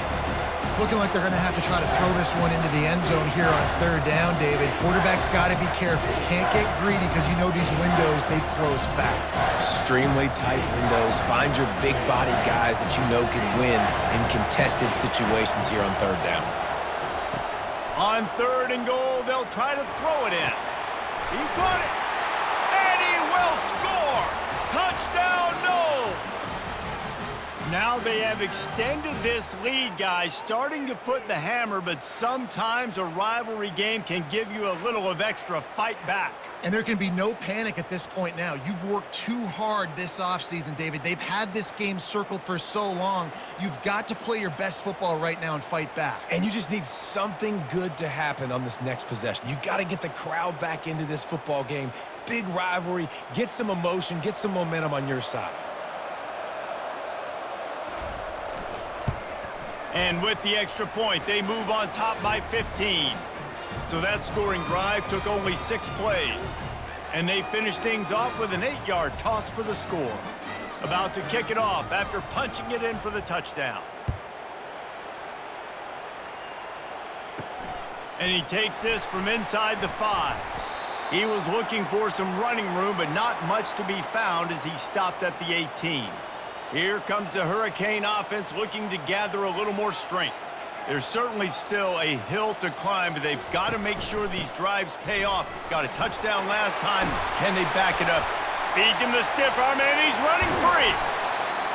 It's looking like they're going to have to try to throw this one into the end zone here on 3rd down, David. Quarterback's got to be careful. Can't get greedy because you know these windows, they close fast. Extremely tight windows. Find your big body guys that you know can win in contested situations here on 3rd down. On 3rd and goal, they'll try to throw it in. He caught it. And he will score. Touchdown, Noles. Now they have extended this lead, guys, starting to put the hammer, but sometimes a rivalry game can give you a little of extra fight back. And there can be no panic at this point now. You've worked too hard this offseason, David. They've had this game circled for so long. You've got to play your best football right now and fight back. And you just need something good to happen on this next possession. You got to get the crowd back into this football game. Big rivalry. Get some emotion. Get some momentum on your side. And with the extra point, they move on top by 15. So that scoring drive took only 6 plays. And they finished things off with an 8-yard toss for the score. About to kick it off after punching it in for the touchdown. And he takes this from inside the 5. He was looking for some running room, but not much to be found as he stopped at the 18. Here comes the Hurricane offense looking to gather a little more strength. There's certainly still a hill to climb, but they've got to make sure these drives pay off. Got a touchdown last time. Can they back it up? Feeds him the stiff arm, and he's running free.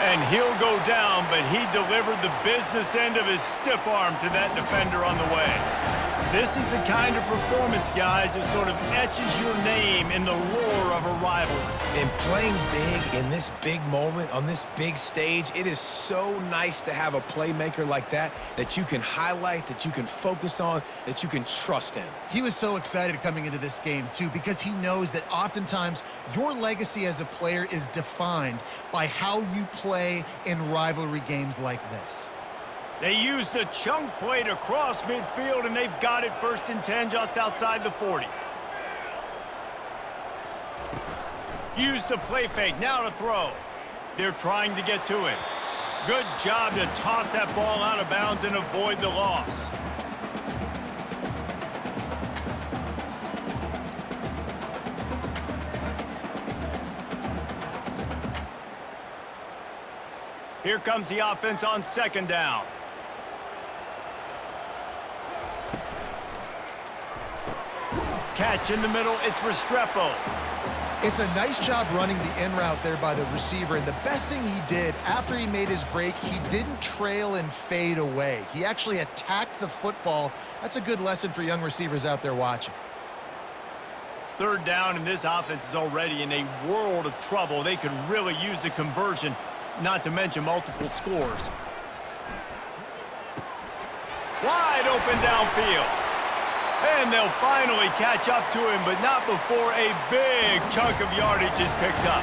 And he'll go down, but he delivered the business end of his stiff arm to that defender on the way. This is the kind of performance, guys, that sort of etches your name in the roar of a rivalry. And playing big in this big moment, on this big stage, it is so nice to have a playmaker like that you can highlight, that you can focus on, that you can trust in. He was so excited coming into this game, too, because he knows that oftentimes your legacy as a player is defined by how you play in rivalry games like this. They used the chunk play to cross midfield, and they've got it 1st and 10 just outside the 40. Use the play fake, now to throw. They're trying to get to him. Good job to toss that ball out of bounds and avoid the loss. Here comes the offense on 2nd down. Catch in the middle, it's Restrepo. It's a nice job running the in route there by the receiver, and the best thing he did after he made his break, he didn't trail and fade away. He actually attacked the football. That's a good lesson for young receivers out there watching. 3rd down, and this offense is already in a world of trouble. They could really use a conversion, not to mention multiple scores. Wide open downfield. And they'll finally catch up to him, but not before a big chunk of yardage is picked up.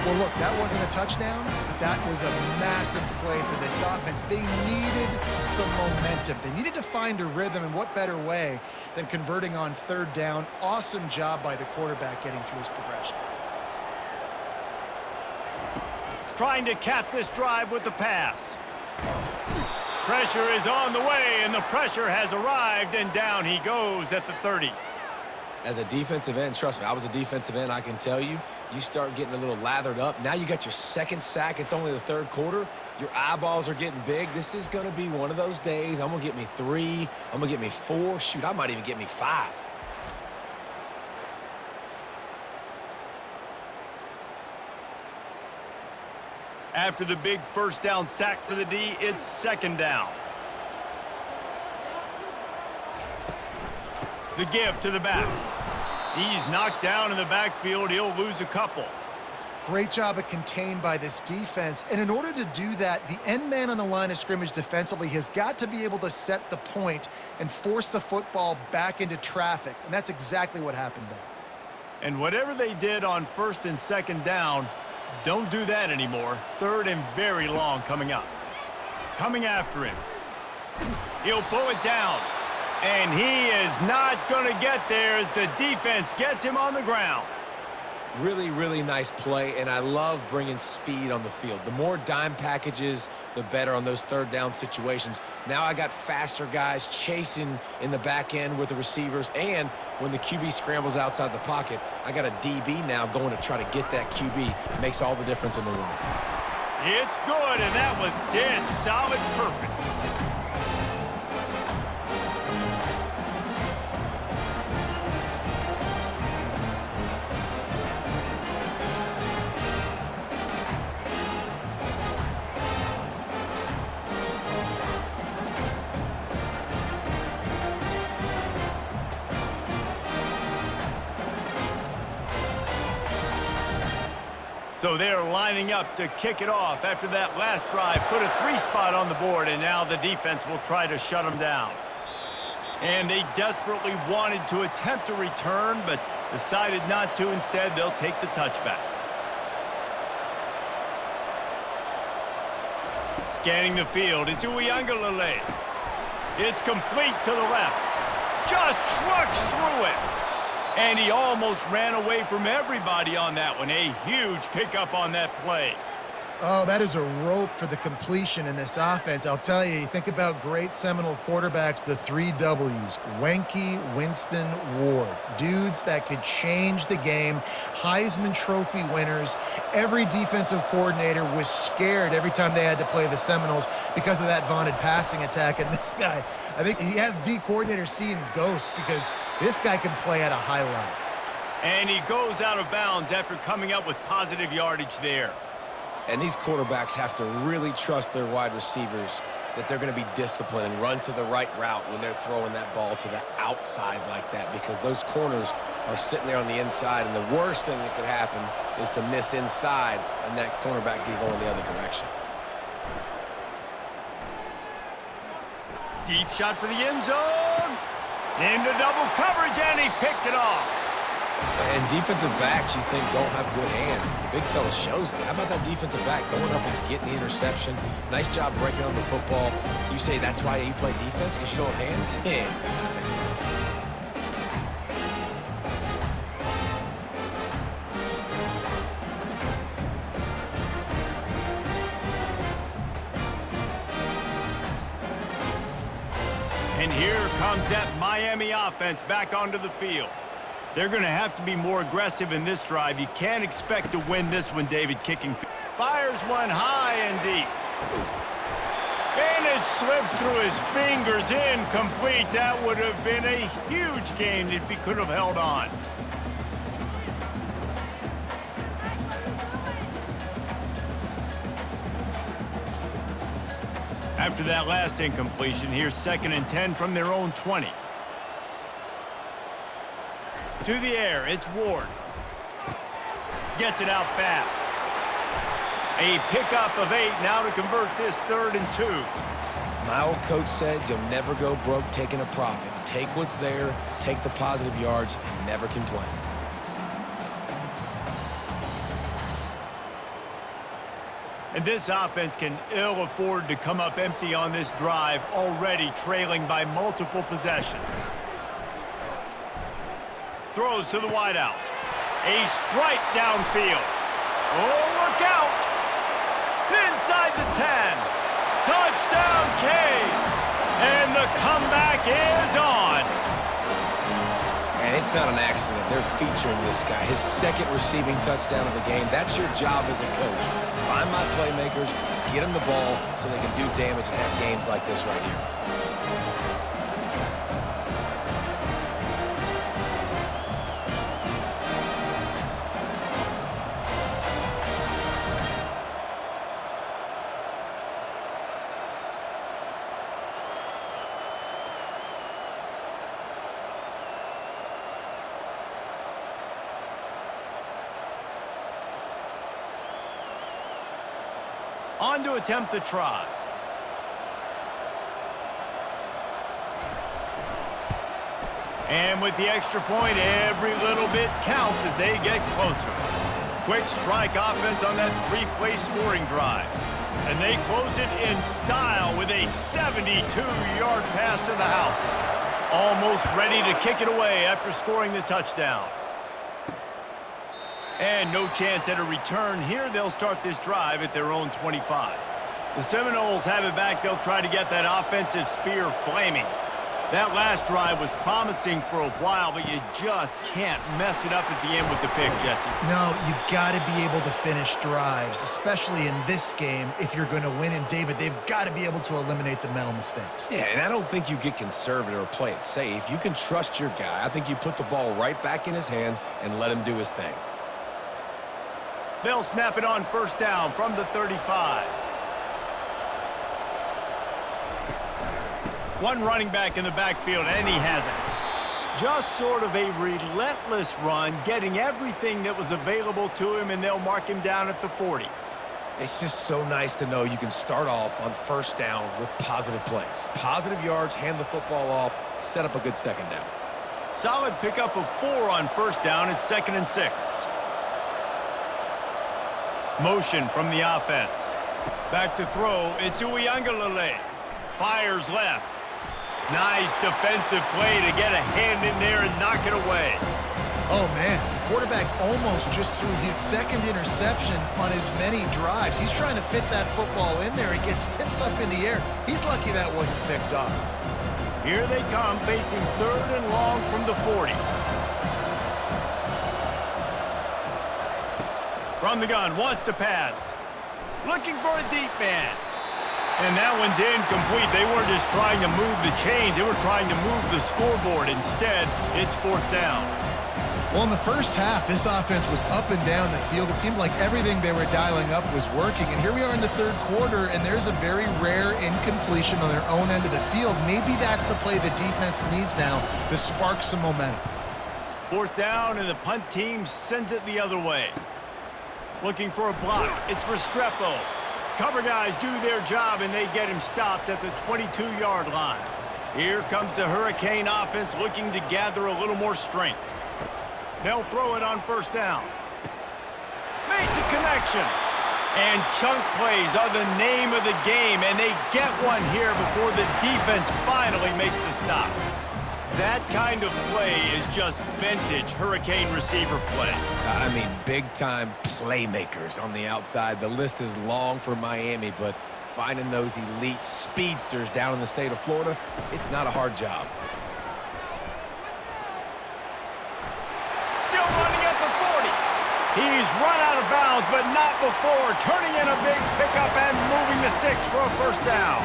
Well, look, that wasn't a touchdown, but that was a massive play for this offense. They needed some momentum. They needed to find a rhythm, and what better way than converting on 3rd down. Awesome job by the quarterback getting through his progression. Trying to cap this drive with the pass. Pressure is on the way, and the pressure has arrived, and down he goes at the 30. As a defensive end, trust me, I was a defensive end, I can tell you, you start getting a little lathered up. Now you got your 2nd sack. It's only the 3rd quarter. Your eyeballs are getting big. This is going to be one of those days. I'm going to get me 3. I'm going to get me 4. Shoot, I might even get me 5. After the big 1st down sack for the D, it's 2nd down. The give to the back. He's knocked down in the backfield. He'll lose a couple. Great job at contained by this defense. And in order to do that, the end man on the line of scrimmage defensively has got to be able to set the point and force the football back into traffic. And that's exactly what happened there. And whatever they did on first and second down, don't do that anymore. Third and very long coming up. Coming after him. He'll pull it down. And he is not going to get there as the defense gets him on the ground. Really, really nice play, and I love bringing speed on the field. The more dime packages, the better on those third down situations. Now I got faster guys chasing in the back end with the receivers, and when the QB scrambles outside the pocket, I got a DB now going to try to get that QB. Makes all the difference in the world. It's good, and that was dead solid perfect. So they're lining up to kick it off after that last drive. Put a 3-spot on the board, and now the defense will try to shut them down. And they desperately wanted to attempt a return, but decided not to. Instead, they'll take the touchback. Scanning the field, it's Uiagalelei. It's complete to the left. Just trucks through it. And he almost ran away from everybody on that one. A huge pickup on that play. Oh, that is a rope for the completion in this offense. I'll tell you, you think about great Seminole quarterbacks, the 3 W's, Wenke, Winston, Ward. Dudes that could change the game, Heisman Trophy winners. Every defensive coordinator was scared every time they had to play the Seminoles because of that vaunted passing attack. And this guy, I think he has D coordinators seeing ghosts because this guy can play at a high level. And he goes out of bounds after coming up with positive yardage there. And these quarterbacks have to really trust their wide receivers that they're going to be disciplined and run to the right route when they're throwing that ball to the outside like that, because those corners are sitting there on the inside, and the worst thing that could happen is to miss inside and that cornerback be going the other direction. Deep shot for the end zone. Into double coverage, and he picked it off. And defensive backs, you think, don't have good hands. The big fella shows that. How about that defensive back going up and getting the interception? Nice job breaking on the football. You say that's why you play defense, because you don't have hands? Yeah. And here comes that Miami offense back onto the field. They're going to have to be more aggressive in this drive. You can't expect to win this one, David, kicking. Fires one high and deep. And it slips through his fingers, incomplete. That would have been a huge gain if he could have held on. After that last incompletion, here's 2nd and 10 from their own 20. To the air, it's Ward. Gets it out fast. A pickup of 8 now to convert this 3rd and 2. My old coach said you'll never go broke taking a profit. Take what's there, take the positive yards, and never complain. And this offense can ill afford to come up empty on this drive, already trailing by multiple possessions. Throws to the wideout. A strike downfield. Oh, look out! Inside the 10. Touchdown, Canes! And the comeback is on. And it's not an accident. They're featuring this guy. His 2nd receiving touchdown of the game. That's your job as a coach. Find my playmakers, get them the ball so they can do damage and have games like this right here. On to attempt the try. And with the extra point, every little bit counts as they get closer. Quick strike offense on that three-play scoring drive. And they close it in style with a 72-yard pass to the house. Almost ready to kick it away after scoring the touchdown. And no chance at a return here. They'll start this drive at their own 25. The Seminoles have it back. They'll try to get that offensive spear flaming. That last drive was promising for a while, but you just can't mess it up at the end with the pick, Jesse. No, you got to be able to finish drives, especially in this game if you're going to win. And, David, they've got to be able to eliminate the mental mistakes. Yeah, and I don't think you get conservative or play it safe. You can trust your guy. I think you put the ball right back in his hands and let him do his thing. They'll snap it on first down from the 35. One running back in the backfield, and he has it. Just sort of a relentless run, getting everything that was available to him, and they'll mark him down at the 40. It's just so nice to know you can start off on first down with positive plays. Positive yards, hand the football off, set up a good second down. Solid pickup of 4 on first down. It's 2nd and 6. Motion from the offense. Back to throw. It's Uiagalelei. Fires left. Nice defensive play to get a hand in there and knock it away. Oh, man. The quarterback almost just threw his second interception on as many drives. He's trying to fit that football in there. It gets tipped up in the air. He's lucky that wasn't picked off. Here they come, facing 3rd and long from the 40. From the gun, wants to pass. Looking for a deep man. And that one's incomplete. They weren't just trying to move the chains. They were trying to move the scoreboard. Instead, it's 4th down. Well, in the first half, this offense was up and down the field. It seemed like everything they were dialing up was working. And here we are in the 3rd quarter, and there's a very rare incompletion on their own end of the field. Maybe that's the play the defense needs now to spark some momentum. 4th down, and the punt team sends it the other way. Looking for a block. It's Restrepo. Cover guys do their job, and they get him stopped at the 22-yard line. Here comes the Hurricane offense looking to gather a little more strength. They'll throw it on first down. Makes a connection. And chunk plays are the name of the game, and they get one here before the defense finally makes the stop. That kind of play is just vintage Hurricane receiver play. I mean, big-time playmakers on the outside. The list is long for Miami, but finding those elite speedsters down in the state of Florida, it's not a hard job. Still running at the 40. He's run out of bounds, but not before turning in a big pickup and moving the sticks for a first down.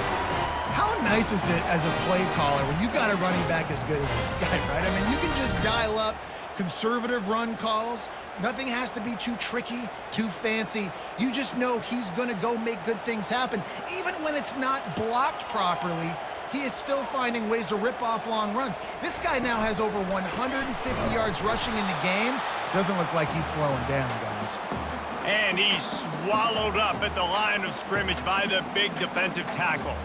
How nice is it as a play caller when you've got a running back as good as this guy, right? I mean, you can just dial up conservative run calls. Nothing has to be too tricky, too fancy. You just know he's going to go make good things happen. Even when it's not blocked properly, he is still finding ways to rip off long runs. This guy now has over 150 yards rushing in the game. Doesn't look like he's slowing down, guys. And he's swallowed up at the line of scrimmage by the big defensive tackle.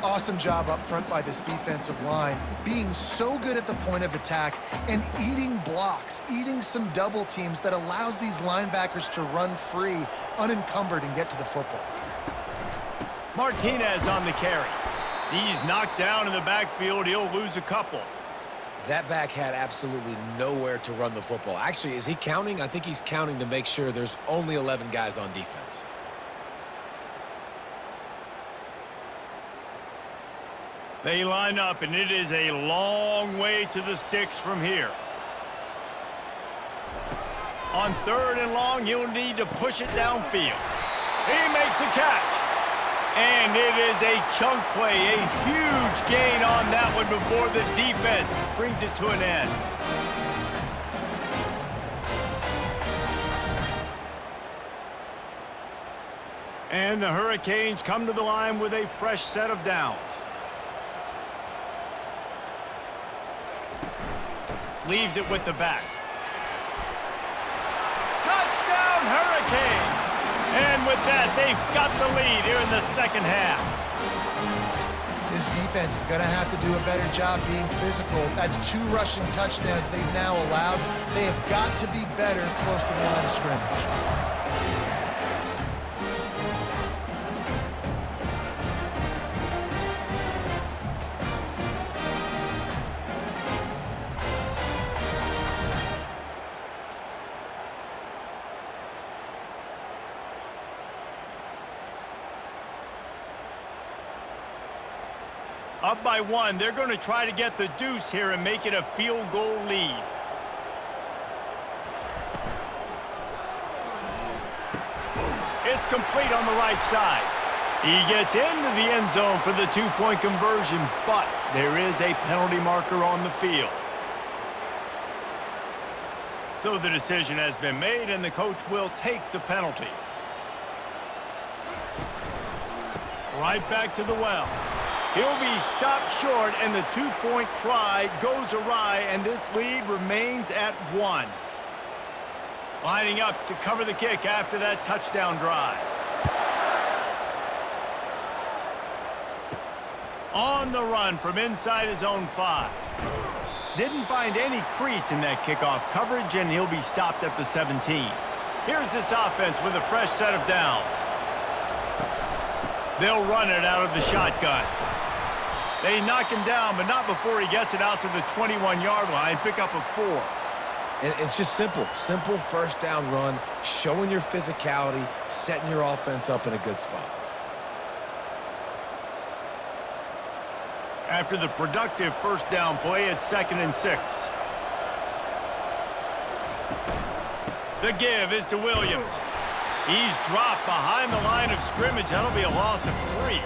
Awesome job up front by this defensive line, being so good at the point of attack and eating blocks, eating some double teams that allows these linebackers to run free, unencumbered, and get to the football. Martinez on the carry. He's knocked down in the backfield. He'll lose a couple. That back had absolutely nowhere to run the football. Actually, is he counting? I think he's counting to make sure there's only 11 guys on defense. They line up, and it is a long way to the sticks from here. On 3rd and long, he'll need to push it downfield. He makes a catch. And it is a chunk play, a huge gain on that one before the defense brings it to an end. And the Hurricanes come to the line with a fresh set of downs. Leaves it with the back. Touchdown, Hurricanes! And with with that, they've got the lead here in the second half. This defense is going to have to do a better job being physical. That's 2 rushing touchdowns they've now allowed. They have got to be better close to the line of scrimmage. Up by 1, they're going to try to get the deuce here and make it a field goal lead. It's complete on the right side. He gets into the end zone for the 2-point conversion, but there is a penalty marker on the field. So the decision has been made, and the coach will take the penalty. Right back to the well. He'll be stopped short, and the 2-point try goes awry, and this lead remains at 1. Lining up to cover the kick after that touchdown drive. On the run from inside his own 5. Didn't find any crease in that kickoff coverage, and he'll be stopped at the 17. Here's this offense with a fresh set of downs. They'll run it out of the shotgun. They knock him down, but not before he gets it out to the 21-yard line. Pick up a 4. And it's just simple first down run, showing your physicality, setting your offense up in a good spot. After the productive first down play, it's 2nd and 6. The give is to Williams. He's dropped behind the line of scrimmage. That'll be a loss of 3.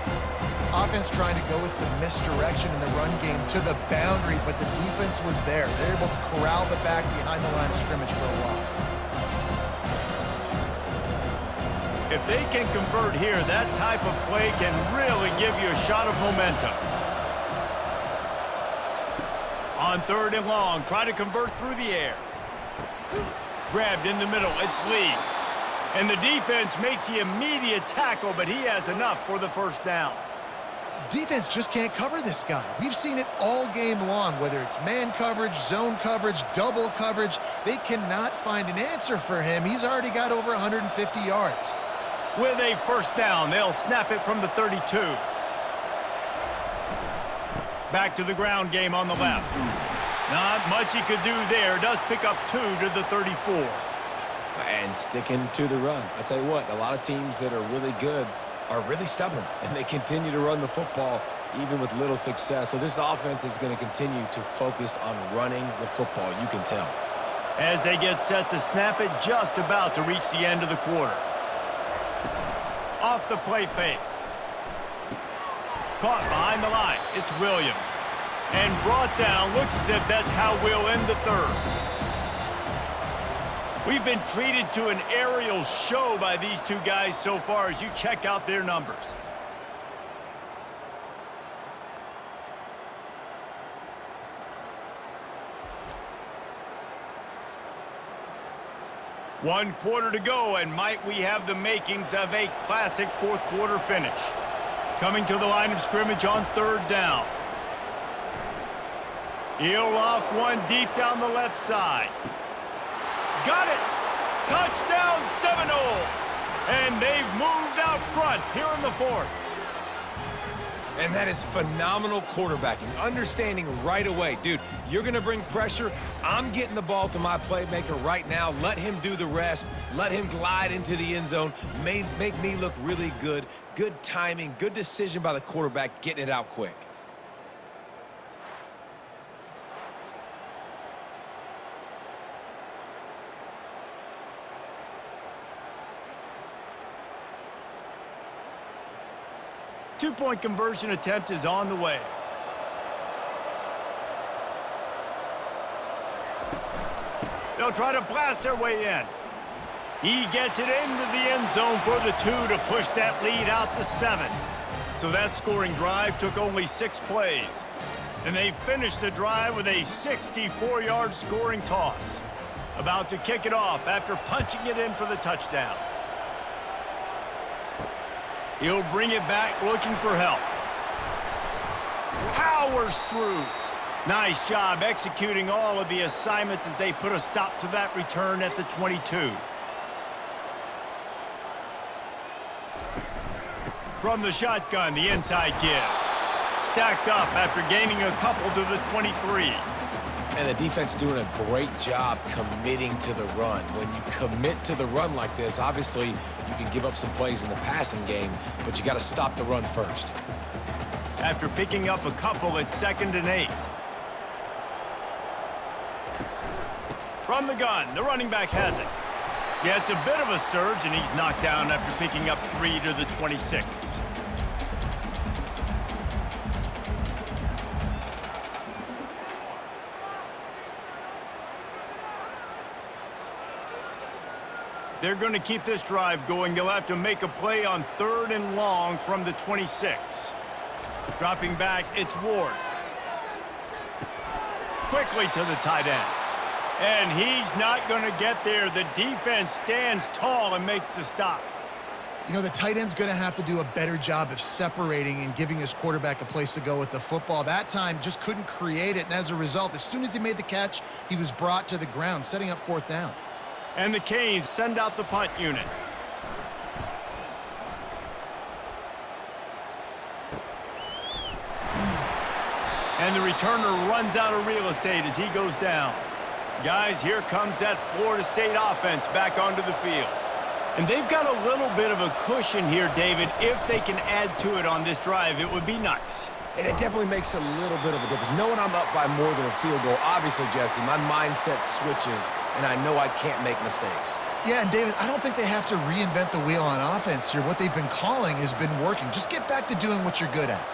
Offense trying to go with some misdirection in the run game to the boundary, but the defense was there. They're able to corral the back behind the line of scrimmage for a loss. If they can convert here, that type of play can really give you a shot of momentum. On 3rd and long, try to convert through the air. Grabbed in the middle, it's Lee. And the defense makes the immediate tackle, but he has enough for the first down. Defense just can't cover this guy. We've seen it all game long, whether it's man coverage, zone coverage, double coverage. They cannot find an answer for him. He's already got over 150 yards. With a first down, they'll snap it from the 32. Back to the ground game on the left. Not much he could do there. Does pick up 2 to the 34. And sticking to the run. I'll tell you what, a lot of teams that are really good are really stubborn, and they continue to run the football even with little success. So this offense is going to continue to focus on running the football, you can tell. As they get set to snap it, just about to reach the end of the quarter. Off the play fake. Caught behind the line. It's Williams. And brought down. Looks as if that's how we'll end the 3rd. We've been treated to an aerial show by these 2 guys so far as you check out their numbers. One quarter to go, and might we have the makings of a classic 4th quarter finish. Coming to the line of scrimmage on 3rd down. He'll off one deep down the left side. Got it! Touchdown Seminoles! And they've moved out front here in the 4th. And that is phenomenal quarterbacking. Understanding right away, dude, you're going to bring pressure. I'm getting the ball to my playmaker right now. Let him do the rest. Let him glide into the end zone. Make me look really good. Good timing, good decision by the quarterback, getting it out quick. Two-point conversion attempt is on the way. They'll try to blast their way in. He gets it into the end zone for the 2 to push that lead out to 7. So that scoring drive took only 6 plays. And they finished the drive with a 64-yard scoring toss. About to kick it off after punching it in for the touchdown. He'll bring it back looking for help. Powers through. Nice job executing all of the assignments as they put a stop to that return at the 22. From the shotgun, the inside give. Stacked up after gaining a couple to the 23. And the defense doing a great job committing to the run. When you commit to the run like this, obviously you can give up some plays in the passing game, but you got to stop the run first. After picking up a couple, it's 2nd and 8. From the gun, the running back has it. Yeah, it's a bit of a surge, and he's knocked down after picking up 3 to the 26. They're going to keep this drive going. They'll have to make a play on 3rd and long from the 26. Dropping back, it's Ward. Quickly to the tight end. And he's not going to get there. The defense stands tall and makes the stop. You know, the tight end's going to have to do a better job of separating and giving his quarterback a place to go with the football. That time just couldn't create it, and as a result, as soon as he made the catch, he was brought to the ground, setting up 4th down. And the Canes send out the punt unit. And the returner runs out of real estate as he goes down. Guys, here comes that Florida State offense back onto the field. And they've got a little bit of a cushion here, David. If they can add to it on this drive, it would be nice. And it definitely makes a little bit of a difference. Knowing I'm up by more than a field goal, obviously, Jesse, my mindset switches, and I know I can't make mistakes. Yeah, and David, I don't think they have to reinvent the wheel on offense here. What they've been calling has been working. Just get back to doing what you're good at.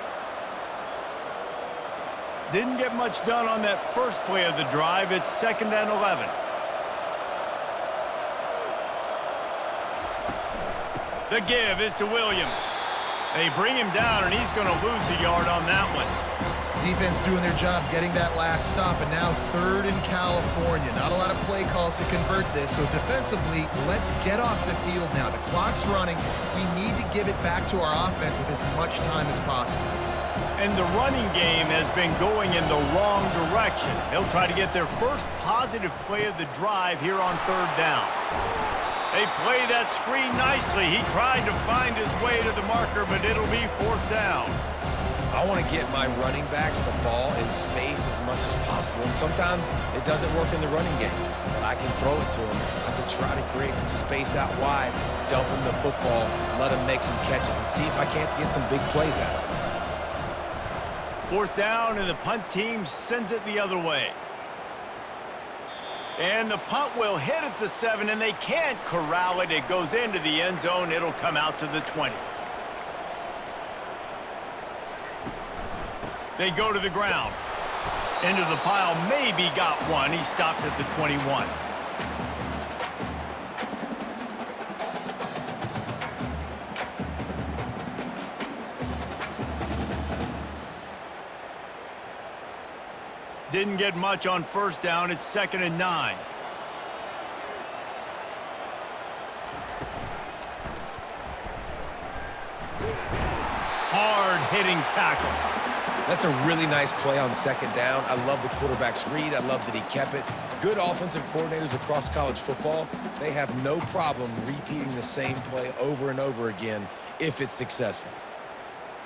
Didn't get much done on that first play of the drive. It's 2nd and 11. The give is to Williams. They bring him down, and he's going to lose a yard on that one. Defense doing their job getting that last stop, and now 3rd in California. Not a lot of play calls to convert this, so defensively, let's get off the field now. The clock's running. We need to give it back to our offense with as much time as possible. And the running game has been going in the wrong direction. They'll try to get their first positive play of the drive here on 3rd down. They play that screen nicely. He tried to find his way to the marker, but it'll be 4th down. I want to get my running backs the ball in space as much as possible, and sometimes it doesn't work in the running game. But I can throw it to him. I can try to create some space out wide, dump him the football, let him make some catches, and see if I can't get some big plays out of it. 4th down, and the punt team sends it the other way. And the punt will hit at the 7, and they can't corral it. It goes into the end zone. It'll come out to the 20. They go to the ground. Into the pile, maybe got one. He stopped at the 21. Didn't get much on 1st down. It's 2nd and 9. Hard-hitting tackle. That's a really nice play on 2nd down. I love the quarterback's read. I love that he kept it. Good offensive coordinators across college football, they have no problem repeating the same play over and over again if it's successful.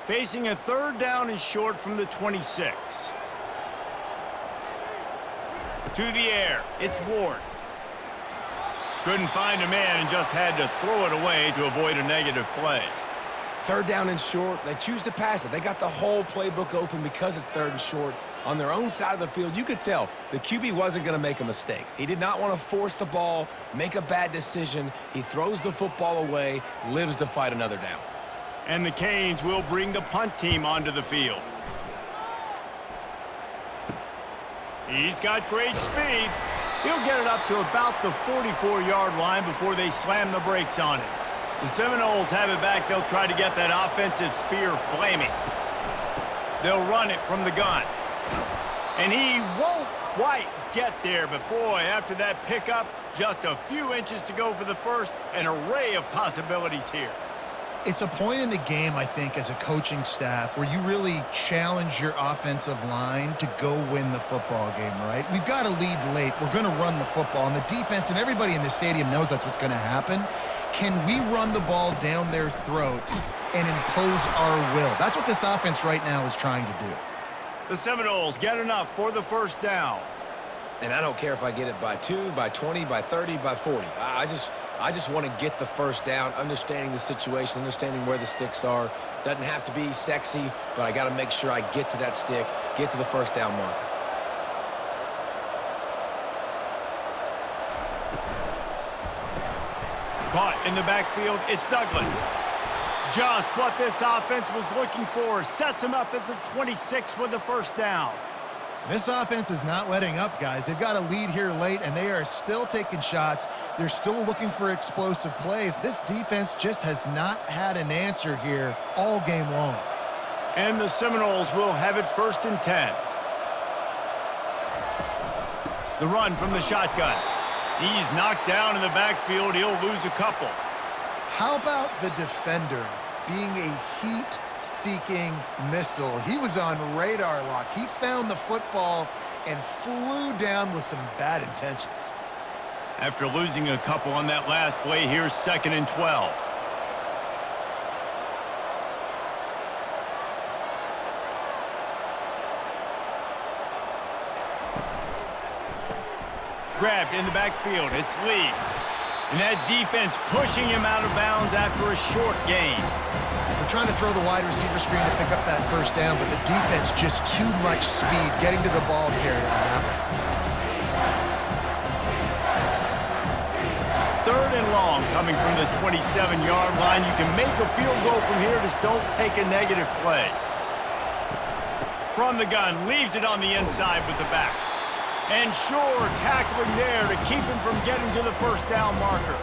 Facing a 3rd down and short from the 26. To the air, it's Ward. Couldn't find a man and just had to throw it away to avoid a negative play. 3rd down and short, they choose to pass it. They got the whole playbook open because it's 3rd and short. On their own side of the field, you could tell the QB wasn't going to make a mistake. He did not want to force the ball, make a bad decision. He throws the football away, lives to fight another down. And the Canes will bring the punt team onto the field. He's got great speed. He'll get it up to about the 44-yard line before they slam the brakes on it. The Seminoles have it back. They'll try to get that offensive spear flaming. They'll run it from the gun. And he won't quite get there, but boy, after that pickup, just a few inches to go for the first, an array of possibilities here. It's a point in the game, I think, as a coaching staff where you really challenge your offensive line to go win the football game, right? We've got to lead late. We're going to run the football, and the defense and everybody in the stadium knows that's what's going to happen. Can we run the ball down their throats and impose our will? That's what this offense right now is trying to do. The Seminoles get enough for the first down. And I don't care if I get it by 2, by 20, by 30, by 40. I just want to get the first down, understanding the situation, understanding where the sticks are. Doesn't have to be sexy, but I got to make sure I get to that stick, get to the first down marker. Caught in the backfield, it's Douglas. Just what this offense was looking for. Sets him up at the 26 with the first down. This offense is not letting up, guys. They've got a lead here late, and they are still taking shots. They're still looking for explosive plays. This defense just has not had an answer here all game long. And the Seminoles will have it 1st and 10. The run from the shotgun. He's knocked down in the backfield. He'll lose a couple. How about the defender being a heat-seeking missile? He was on radar lock. He found the football and flew down with some bad intentions. After losing a couple on that last play, here's 2nd and 12. Grabbed in the backfield. It's Lee. And that defense pushing him out of bounds after a short gain. They're trying to throw the wide receiver screen to pick up that first down, but the defense just too much speed getting to the ball carrier on that one. 3rd and long coming from the 27-yard line. You can make a field goal from here. Just don't take a negative play. From the gun, leaves it on the inside with the back. And sure, tackling there to keep him from getting to the first down marker.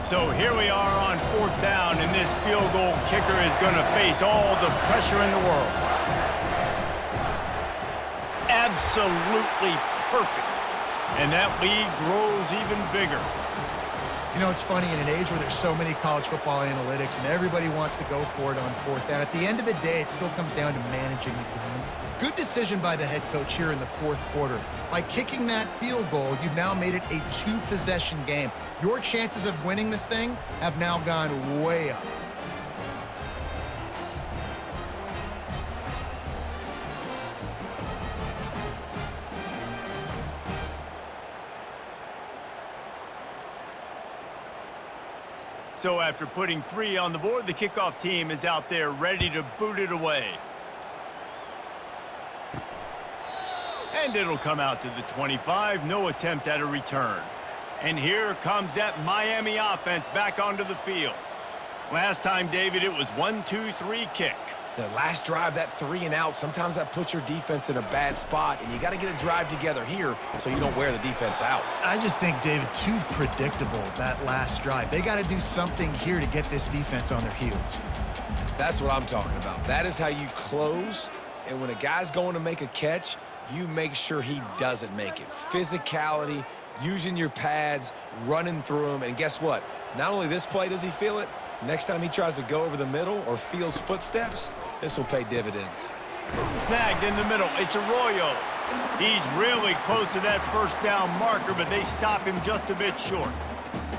So here we are on 4th down, and this field goal kicker is going to face all the pressure in the world. Absolutely perfect. And that lead grows even bigger. You know, it's funny, in an age where there's so many college football analytics and everybody wants to go for it on 4th down, at the end of the day, it still comes down to managing the game. Good decision by the head coach here in the 4th quarter. By kicking that field goal, you've now made it a 2-possession game. Your chances of winning this thing have now gone way up. So after putting 3 on the board, the kickoff team is out there ready to boot it away. And it'll come out to the 25. No attempt at a return. And here comes that Miami offense back onto the field. Last time, David, it was 1-2-3 kick. The last drive, that 3 and out, sometimes that puts your defense in a bad spot, and you got to get a drive together here so you don't wear the defense out. I just think, David, too predictable, that last drive. They got to do something here to get this defense on their heels. That's what I'm talking about. That is how you close, and when a guy's going to make a catch, you make sure he doesn't make it. Physicality, using your pads, running through them, and guess what? Not only this play does he feel it, next time he tries to go over the middle or feels footsteps, this will pay dividends. Snagged in the middle. It's Arroyo. He's really close to that first down marker, but they stop him just a bit short.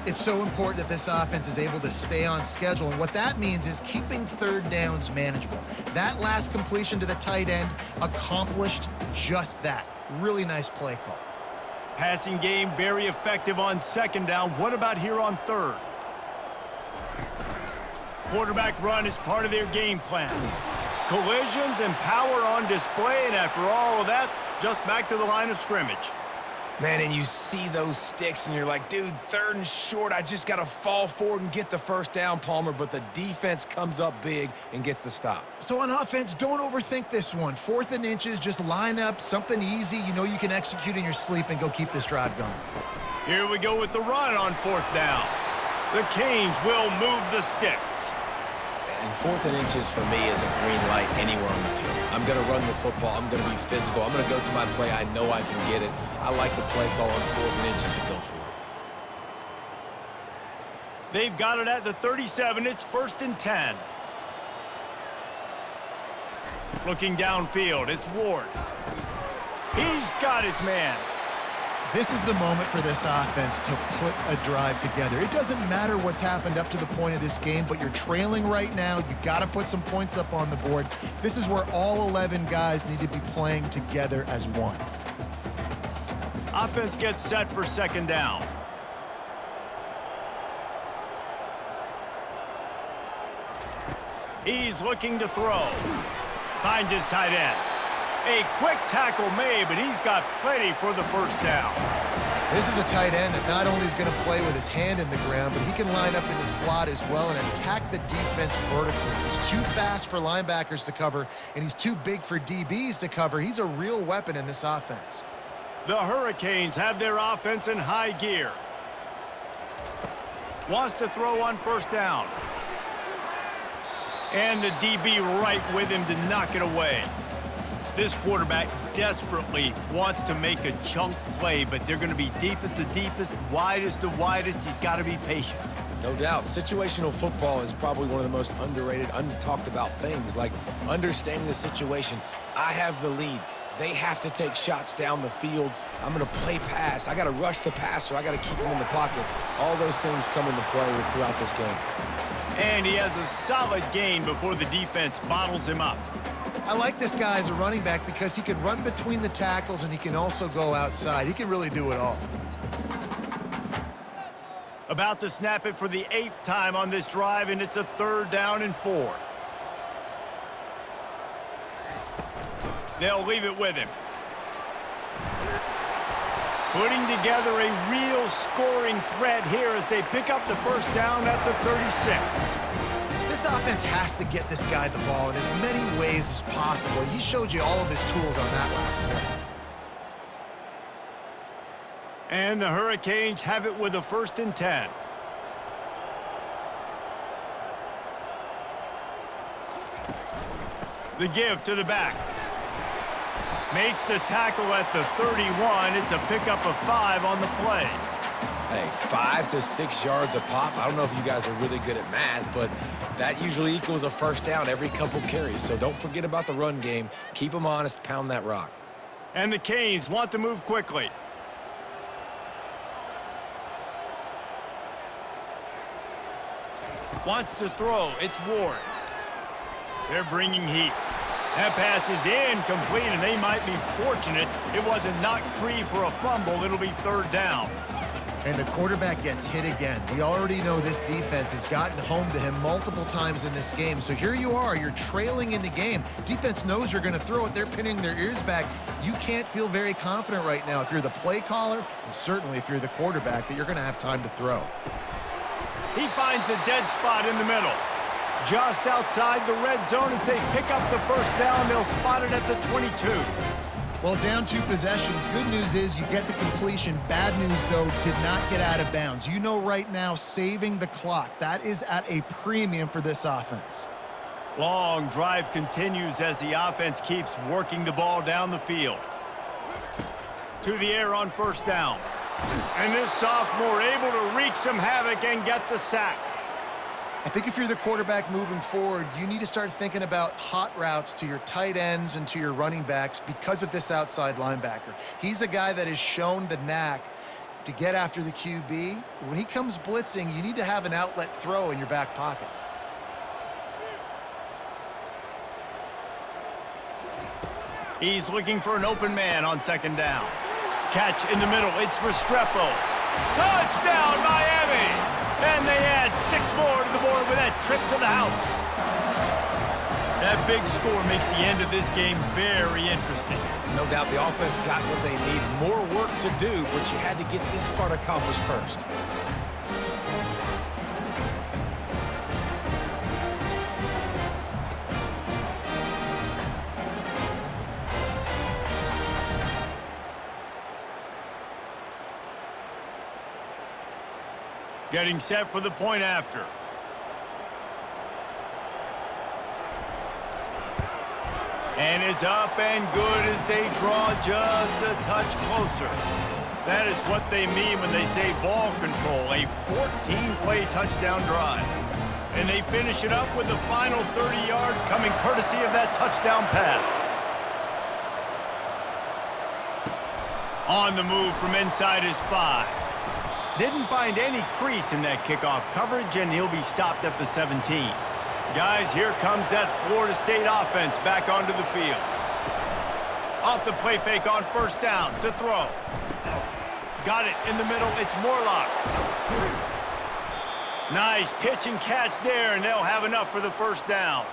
It's so important that this offense is able to stay on schedule, and what that means is keeping 3rd downs manageable. That last completion to the tight end accomplished just that. Really nice play call. Passing game very effective on 2nd down. What about here on 3rd? Quarterback run is part of their game plan. Collisions and power on display, and after all of that, just back to the line of scrimmage. Man, and you see those sticks, and you're like, dude, 3rd and short, I just got to fall forward and get the first down, Palmer, but the defense comes up big and gets the stop. So on offense, don't overthink this one. 4th and inches, just line up something easy you know you can execute in your sleep and go keep this drive going. Here we go with the run on 4th down. The Canes will move the sticks. And 4th and inches for me is a green light anywhere on the field. I'm going to run the football. I'm going to be physical. I'm going to go to my play. I know I can get it. I like the play call on 4th and inches to go for it. They've got it at the 37. It's 1st and 10. Looking downfield, it's Ward. He's got his man. This is the moment for this offense to put a drive together. It doesn't matter what's happened up to the point of this game, but you're trailing right now. You got to put some points up on the board. This is where all 11 guys need to be playing together as one. Offense gets set for 2nd down. He's looking to throw. Finds his tight end. A quick tackle made, but he's got plenty for the 1st down. This is a tight end that not only is going to play with his hand in the ground, but he can line up in the slot as well and attack the defense vertically. He's too fast for linebackers to cover, and he's too big for DBs to cover. He's a real weapon in this offense. The Hurricanes have their offense in high gear. Wants to throw on 1st down. And the DB right with him to knock it away. This quarterback desperately wants to make a chunk play, but they're going to be deepest to deepest, widest to widest. He's got to be patient. No doubt. Situational football is probably one of the most underrated, untalked about things, like understanding the situation. I have the lead. They have to take shots down the field. I'm going to play pass. I got to rush the passer. I got to keep him in the pocket. All those things come into play throughout this game. And he has a solid gain before the defense bottles him up. I like this guy as a running back because he can run between the tackles and he can also go outside. He can really do it all. About to snap it for the 8th time on this drive, and it's a 3rd down and 4. They'll leave it with him. Putting together a real scoring threat here as they pick up the 1st down at the 36. This offense has to get this guy the ball in as many ways as possible. He showed you all of his tools on that last play. And the Hurricanes have it with a 1st and 10. The give to the back. Makes the tackle at the 31. It's a pickup of 5 on the play. Hey, 5 to 6 yards a pop. I don't know if you guys are really good at math, but that usually equals a 1st down every couple carries. So don't forget about the run game. Keep them honest. Pound that rock. And the Canes want to move quickly. Wants to throw. It's Ward. They're bringing heat. That pass is incomplete, and they might be fortunate it wasn't knocked free for a fumble. It'll be 3rd down. And the quarterback gets hit again. We already know this defense has gotten home to him multiple times in this game. So here you are, you're trailing in the game. Defense knows you're going to throw it. They're pinning their ears back. You can't feel very confident right now if you're the play caller, and certainly if you're the quarterback, that you're going to have time to throw. He finds a dead spot in the middle. Just outside the red zone as they pick up the 1st down. They'll spot it at the 22. Well, down 2 possessions. Good news is you get the completion. Bad news, though, did not get out of bounds. You know right now, saving the clock. That is at a premium for this offense. Long drive continues as the offense keeps working the ball down the field. To the air on 1st down. And this sophomore able to wreak some havoc and get the sack. I think if you're the quarterback moving forward, you need to start thinking about hot routes to your tight ends and to your running backs because of this outside linebacker. He's a guy that has shown the knack to get after the QB. When he comes blitzing, you need to have an outlet throw in your back pocket. He's looking for an open man on 2nd down. Catch in the middle. It's Restrepo. Touchdown, Miami! And they add 6 more to the board with that trip to the house. That big score makes the end of this game very interesting. No doubt the offense got what they need. More work to do, but you had to get this part accomplished first. Getting set for the point after. And it's up and good as they draw just a touch closer. That is what they mean when they say ball control, a 14-play touchdown drive. And they finish it up with the final 30 yards coming courtesy of that touchdown pass. On the move from inside his 5. Didn't find any crease in that kickoff coverage, and he'll be stopped at the 17. Guys, here comes that Florida State offense back onto the field. Off the play fake on first down to throw. Got it in the middle. It's Morlock. Nice pitch and catch there, and they'll have enough for the first down.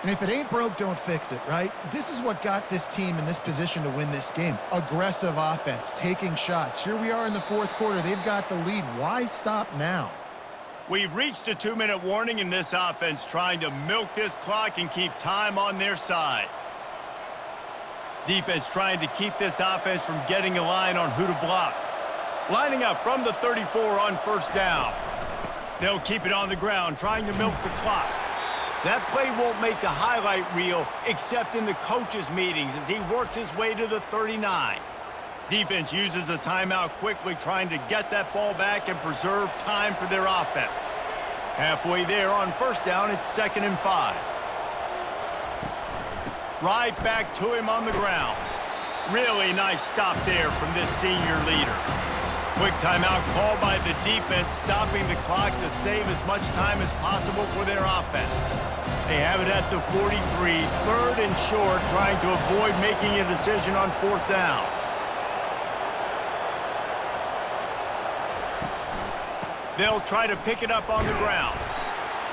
And if it ain't broke, don't fix it, right? This is what got this team in this position to win this game. Aggressive offense, taking shots. Here we are in the fourth quarter. They've got the lead. Why stop now? We've reached a 2-minute warning in this offense, trying to milk this clock and keep time on their side. Defense trying to keep this offense from getting a line on who to block. Lining up from the 34 on first down. They'll keep it on the ground, trying to milk the clock. That play won't make the highlight reel except in the coaches' meetings as he works his way to the 39. Defense uses a timeout quickly, trying to get that ball back and preserve time for their offense. Halfway there on first down, it's 2nd and 5. Right back to him on the ground. Really nice stop there from this senior leader. Quick timeout called by the defense, stopping the clock to save as much time as possible for their offense. They have it at the 43, 3rd and short, trying to avoid making a decision on fourth down. They'll try to pick it up on the ground.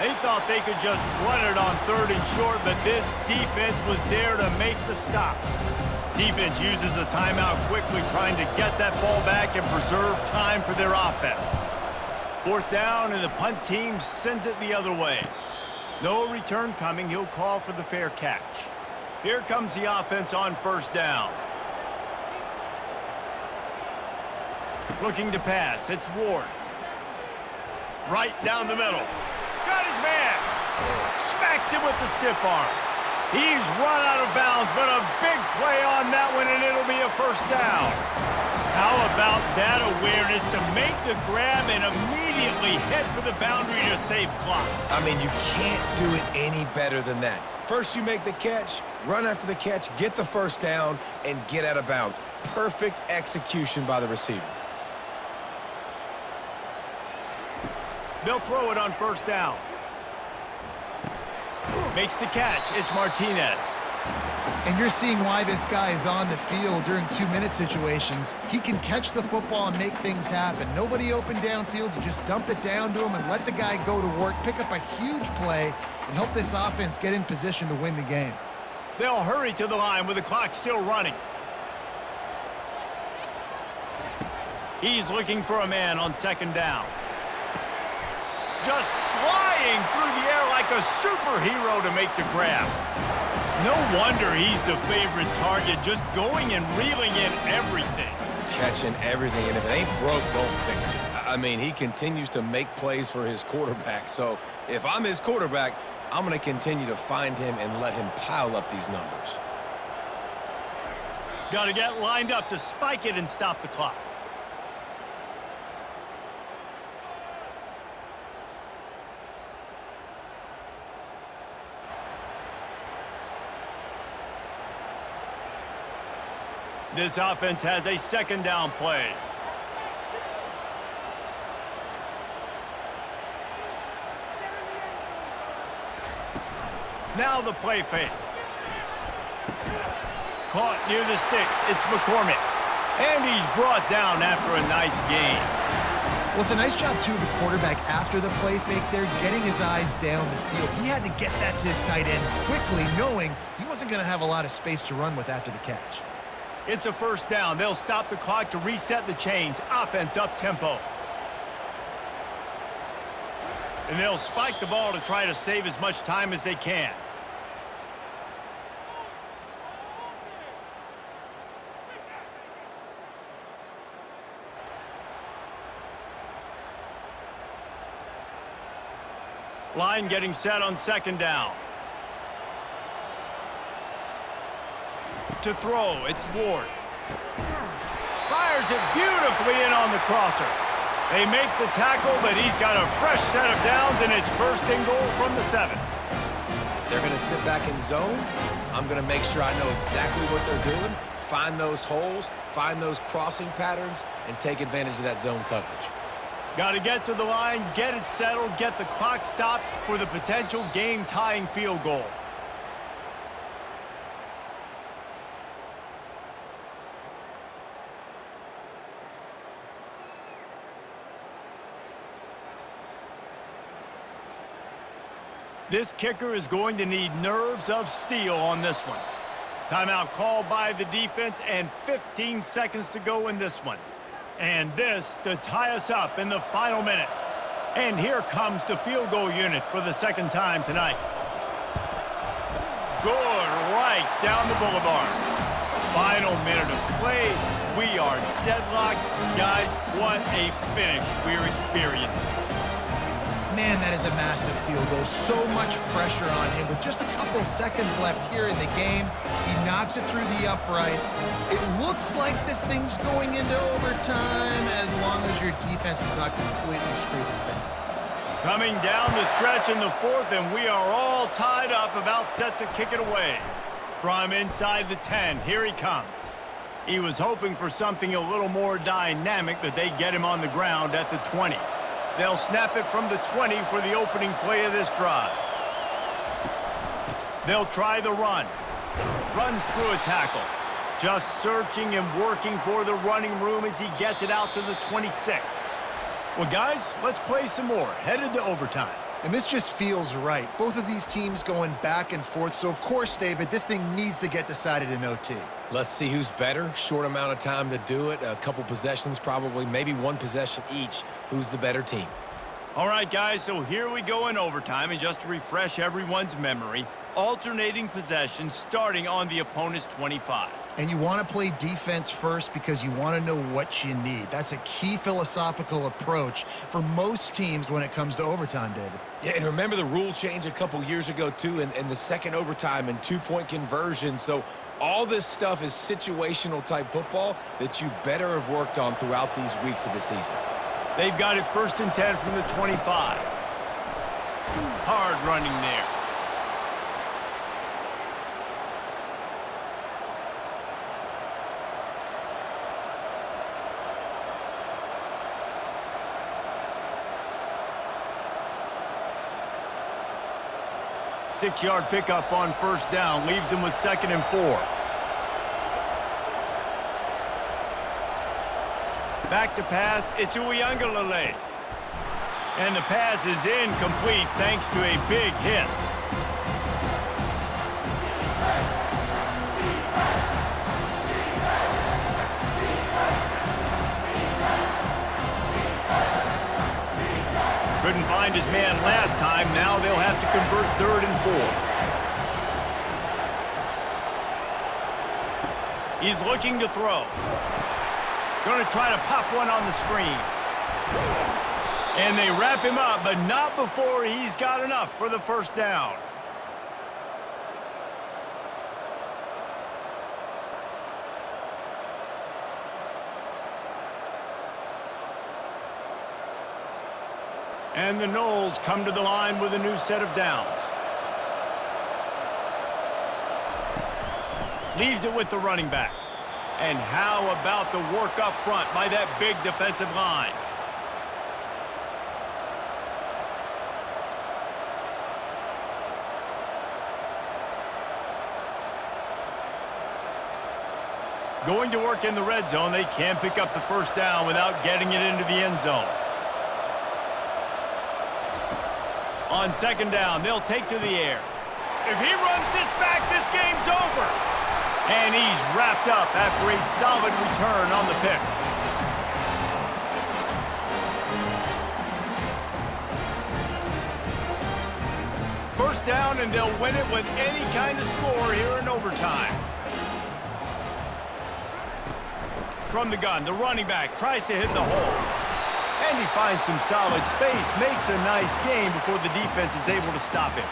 They thought they could just run it on 3rd and short, but this defense was there to make the stop. Defense uses a timeout quickly, trying to get that ball back and preserve time for their offense. Fourth down, and the punt team sends it the other way. No return coming. He'll call for the fair catch. Here comes the offense on first down. Looking to pass. It's Ward. Right down the middle. Got his man. Smacks him with the stiff arm. He's run out of bounds, but a big play on that one, and it'll be a first down. How about that awareness to make the grab and immediately head for the boundary to save clock? I mean, you can't do it any better than that. First you make the catch, run after the catch, get the first down, and get out of bounds. Perfect execution by the receiver. They'll throw it on first down. Makes the catch. It's Martinez. And you're seeing why this guy is on the field during 2-minute situations. He can catch the football and make things happen. Nobody open downfield. You just dump it down to him and let the guy go to work, pick up a huge play, and help this offense get in position to win the game. They'll hurry to the line with the clock still running. He's looking for a man on second down. Just flying through the air like a superhero to make the grab. No wonder he's the favorite target, just going and reeling in everything. Catching everything, and if it ain't broke, don't fix it. I mean, he continues to make plays for his quarterback, so if I'm his quarterback, I'm going to continue to find him and let him pile up these numbers. Got to get lined up to spike it and stop the clock. This offense has a second down play. Now the play fake. Caught near the sticks. It's McCormick. And he's brought down after a nice gain. Well, it's a nice job, too, of the quarterback after the play fake there, getting his eyes down the field. He had to get that to his tight end quickly, knowing he wasn't going to have a lot of space to run with after the catch. It's a first down. They'll stop the clock to reset the chains. Offense up tempo. And they'll spike the ball to try to save as much time as they can. Line getting set on second down. to throw. It's Ward. Fires it beautifully in on the crosser. They make the tackle, but he's got a fresh set of downs, and it's first and goal from the 7. If they're going to sit back in zone, I'm going to make sure I know exactly what they're doing, find those holes, find those crossing patterns, and take advantage of that zone coverage. Got to get to the line, get it settled, get the clock stopped for the potential game-tying field goal. This kicker is going to need nerves of steel on this one. Timeout called by the defense and 15 seconds to go in this one. And this to tie us up in the final minute. And here comes the field goal unit for the second time tonight. Good, right down the boulevard. Final minute of play. We are deadlocked. Guys, what a finish we're experiencing. Man, that is a massive field goal. So much pressure on him. With just a couple seconds left here in the game, he knocks it through the uprights. It looks like this thing's going into overtime as long as your defense is not completely screwed this thing. Coming down the stretch in the 4th, and we are all tied up, about set to kick it away. From inside the 10, here he comes. He was hoping for something a little more dynamic, but they get him on the ground at the 20. They'll snap it from the 20 for the opening play of this drive. They'll try the run. Runs through a tackle. Just searching and working for the running room as he gets it out to the 26. Well, guys, let's play some more. Headed to overtime. And this just feels right. Both of these teams going back and forth. So, of course, David, this thing needs to get decided in OT. Let's see who's better. Short amount of time to do it. A couple possessions probably, maybe one possession each. Who's the better team? All right, guys, so here we go in overtime. And just to refresh everyone's memory, alternating possessions starting on the opponent's 25. And you want to play defense first because you want to know what you need. That's a key philosophical approach for most teams when it comes to overtime, David. Yeah, and remember the rule change a couple years ago, too, in the second overtime and two-point conversion. So all this stuff is situational type football that you better have worked on throughout these weeks of the season. They've got it first and 10 from the 25. Hard running there. Six-yard pickup on first down. Leaves them with 2nd and 4. Back to pass. It's Uiagalelei. And the pass is incomplete thanks to a big hit. Couldn't find his man last time. Now they'll have to convert 3rd and 4. He's looking to throw. Going to try to pop one on the screen. And they wrap him up, but not before he's got enough for the first down. And the Noles come to the line with a new set of downs. Leaves it with the running back. And how about the work up front by that big defensive line? Going to work in the red zone, they can't pick up the first down without getting it into the end zone. On 2nd down, they'll take to the air. If he runs this back, this game's over. And he's wrapped up after a solid return on the pick. First down, and they'll win it with any kind of score here in overtime. From the gun, the running back tries to hit the hole. And he finds some solid space, makes a nice game before the defense is able to stop him.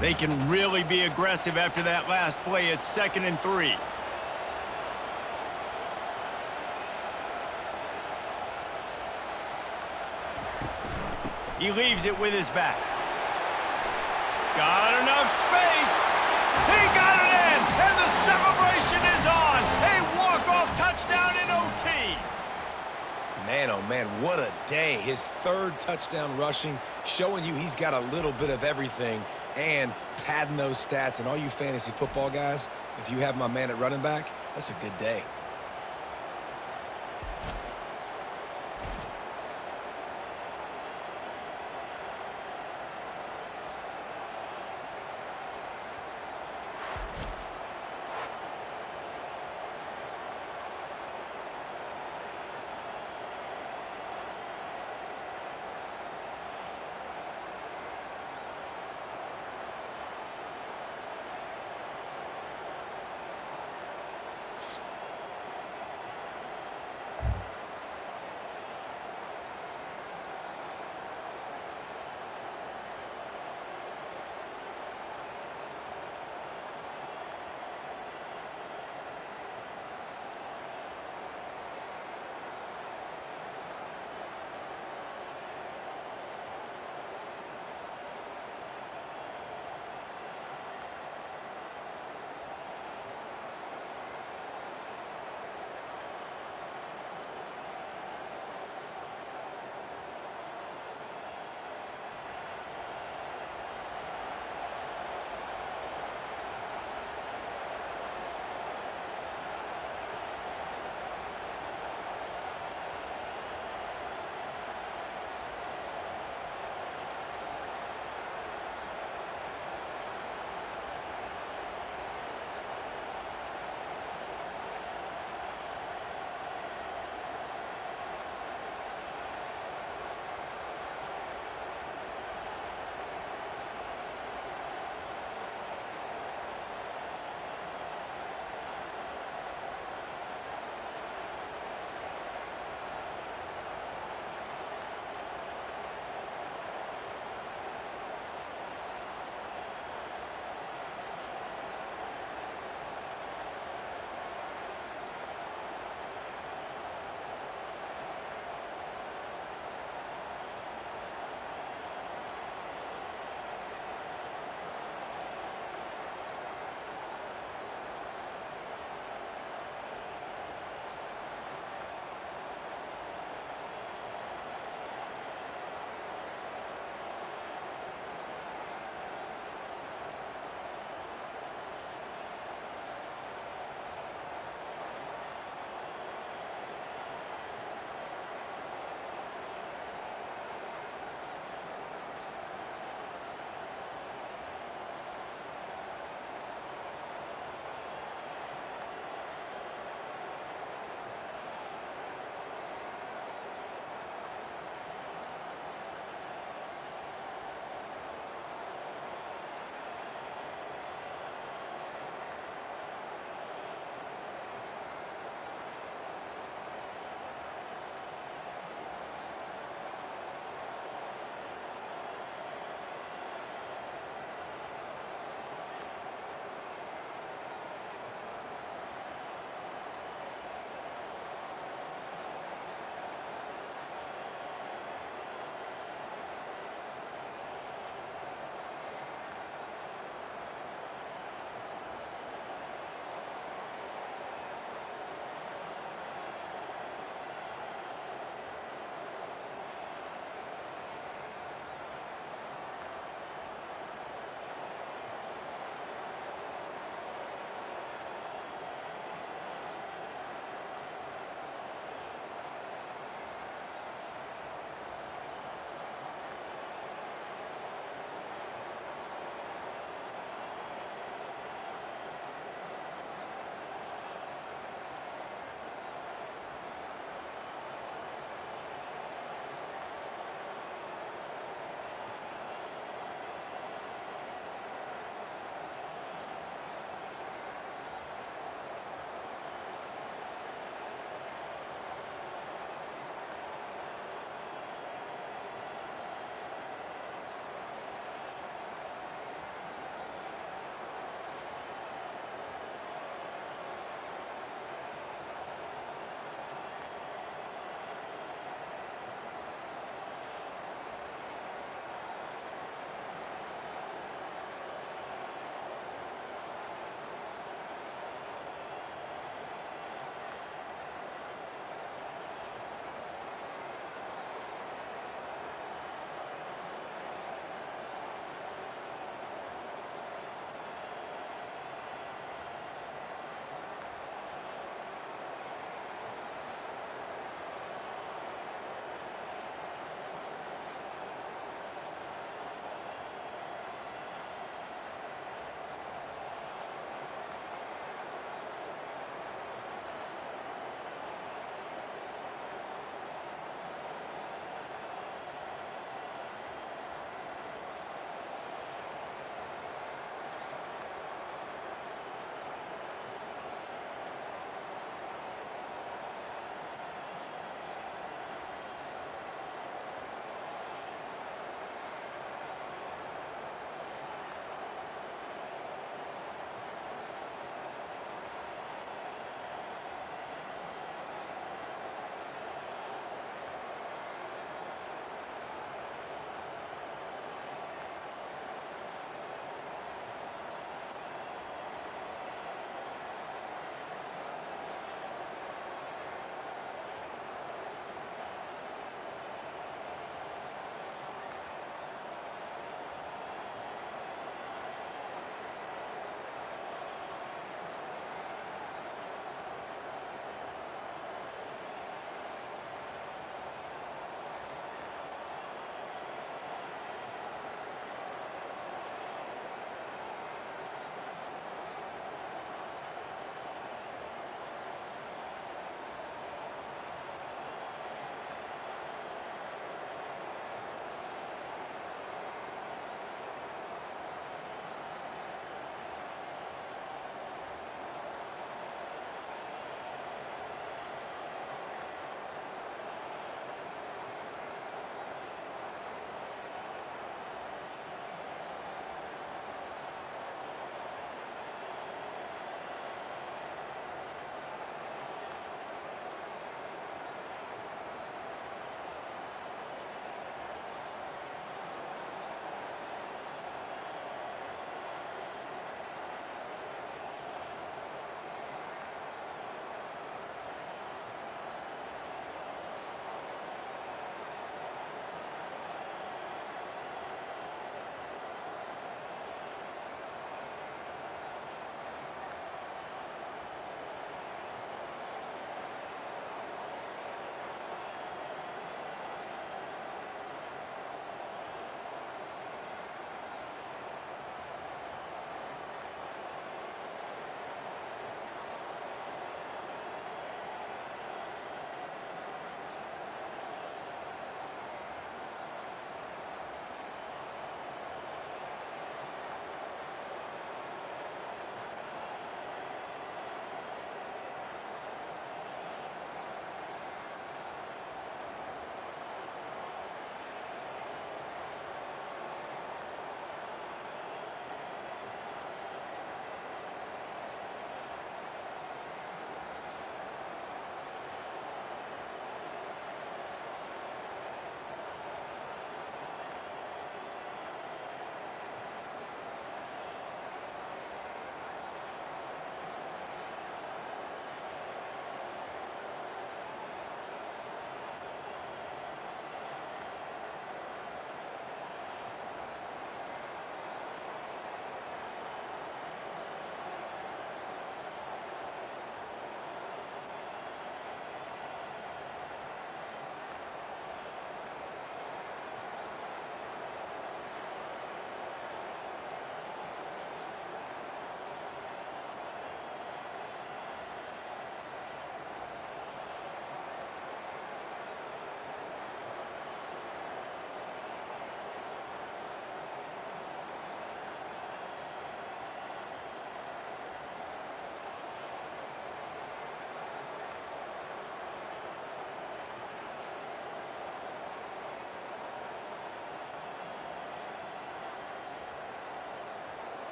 They can really be aggressive after that last play. It's 2nd and 3. He leaves it with his back. Got enough space. He got it in, and the celebration is on. A walk-off touchdown in OT. Man, oh man, what a day. His 3rd touchdown rushing, showing you he's got a little bit of everything and padding those stats. And all you fantasy football guys, if you have my man at running back, that's a good day.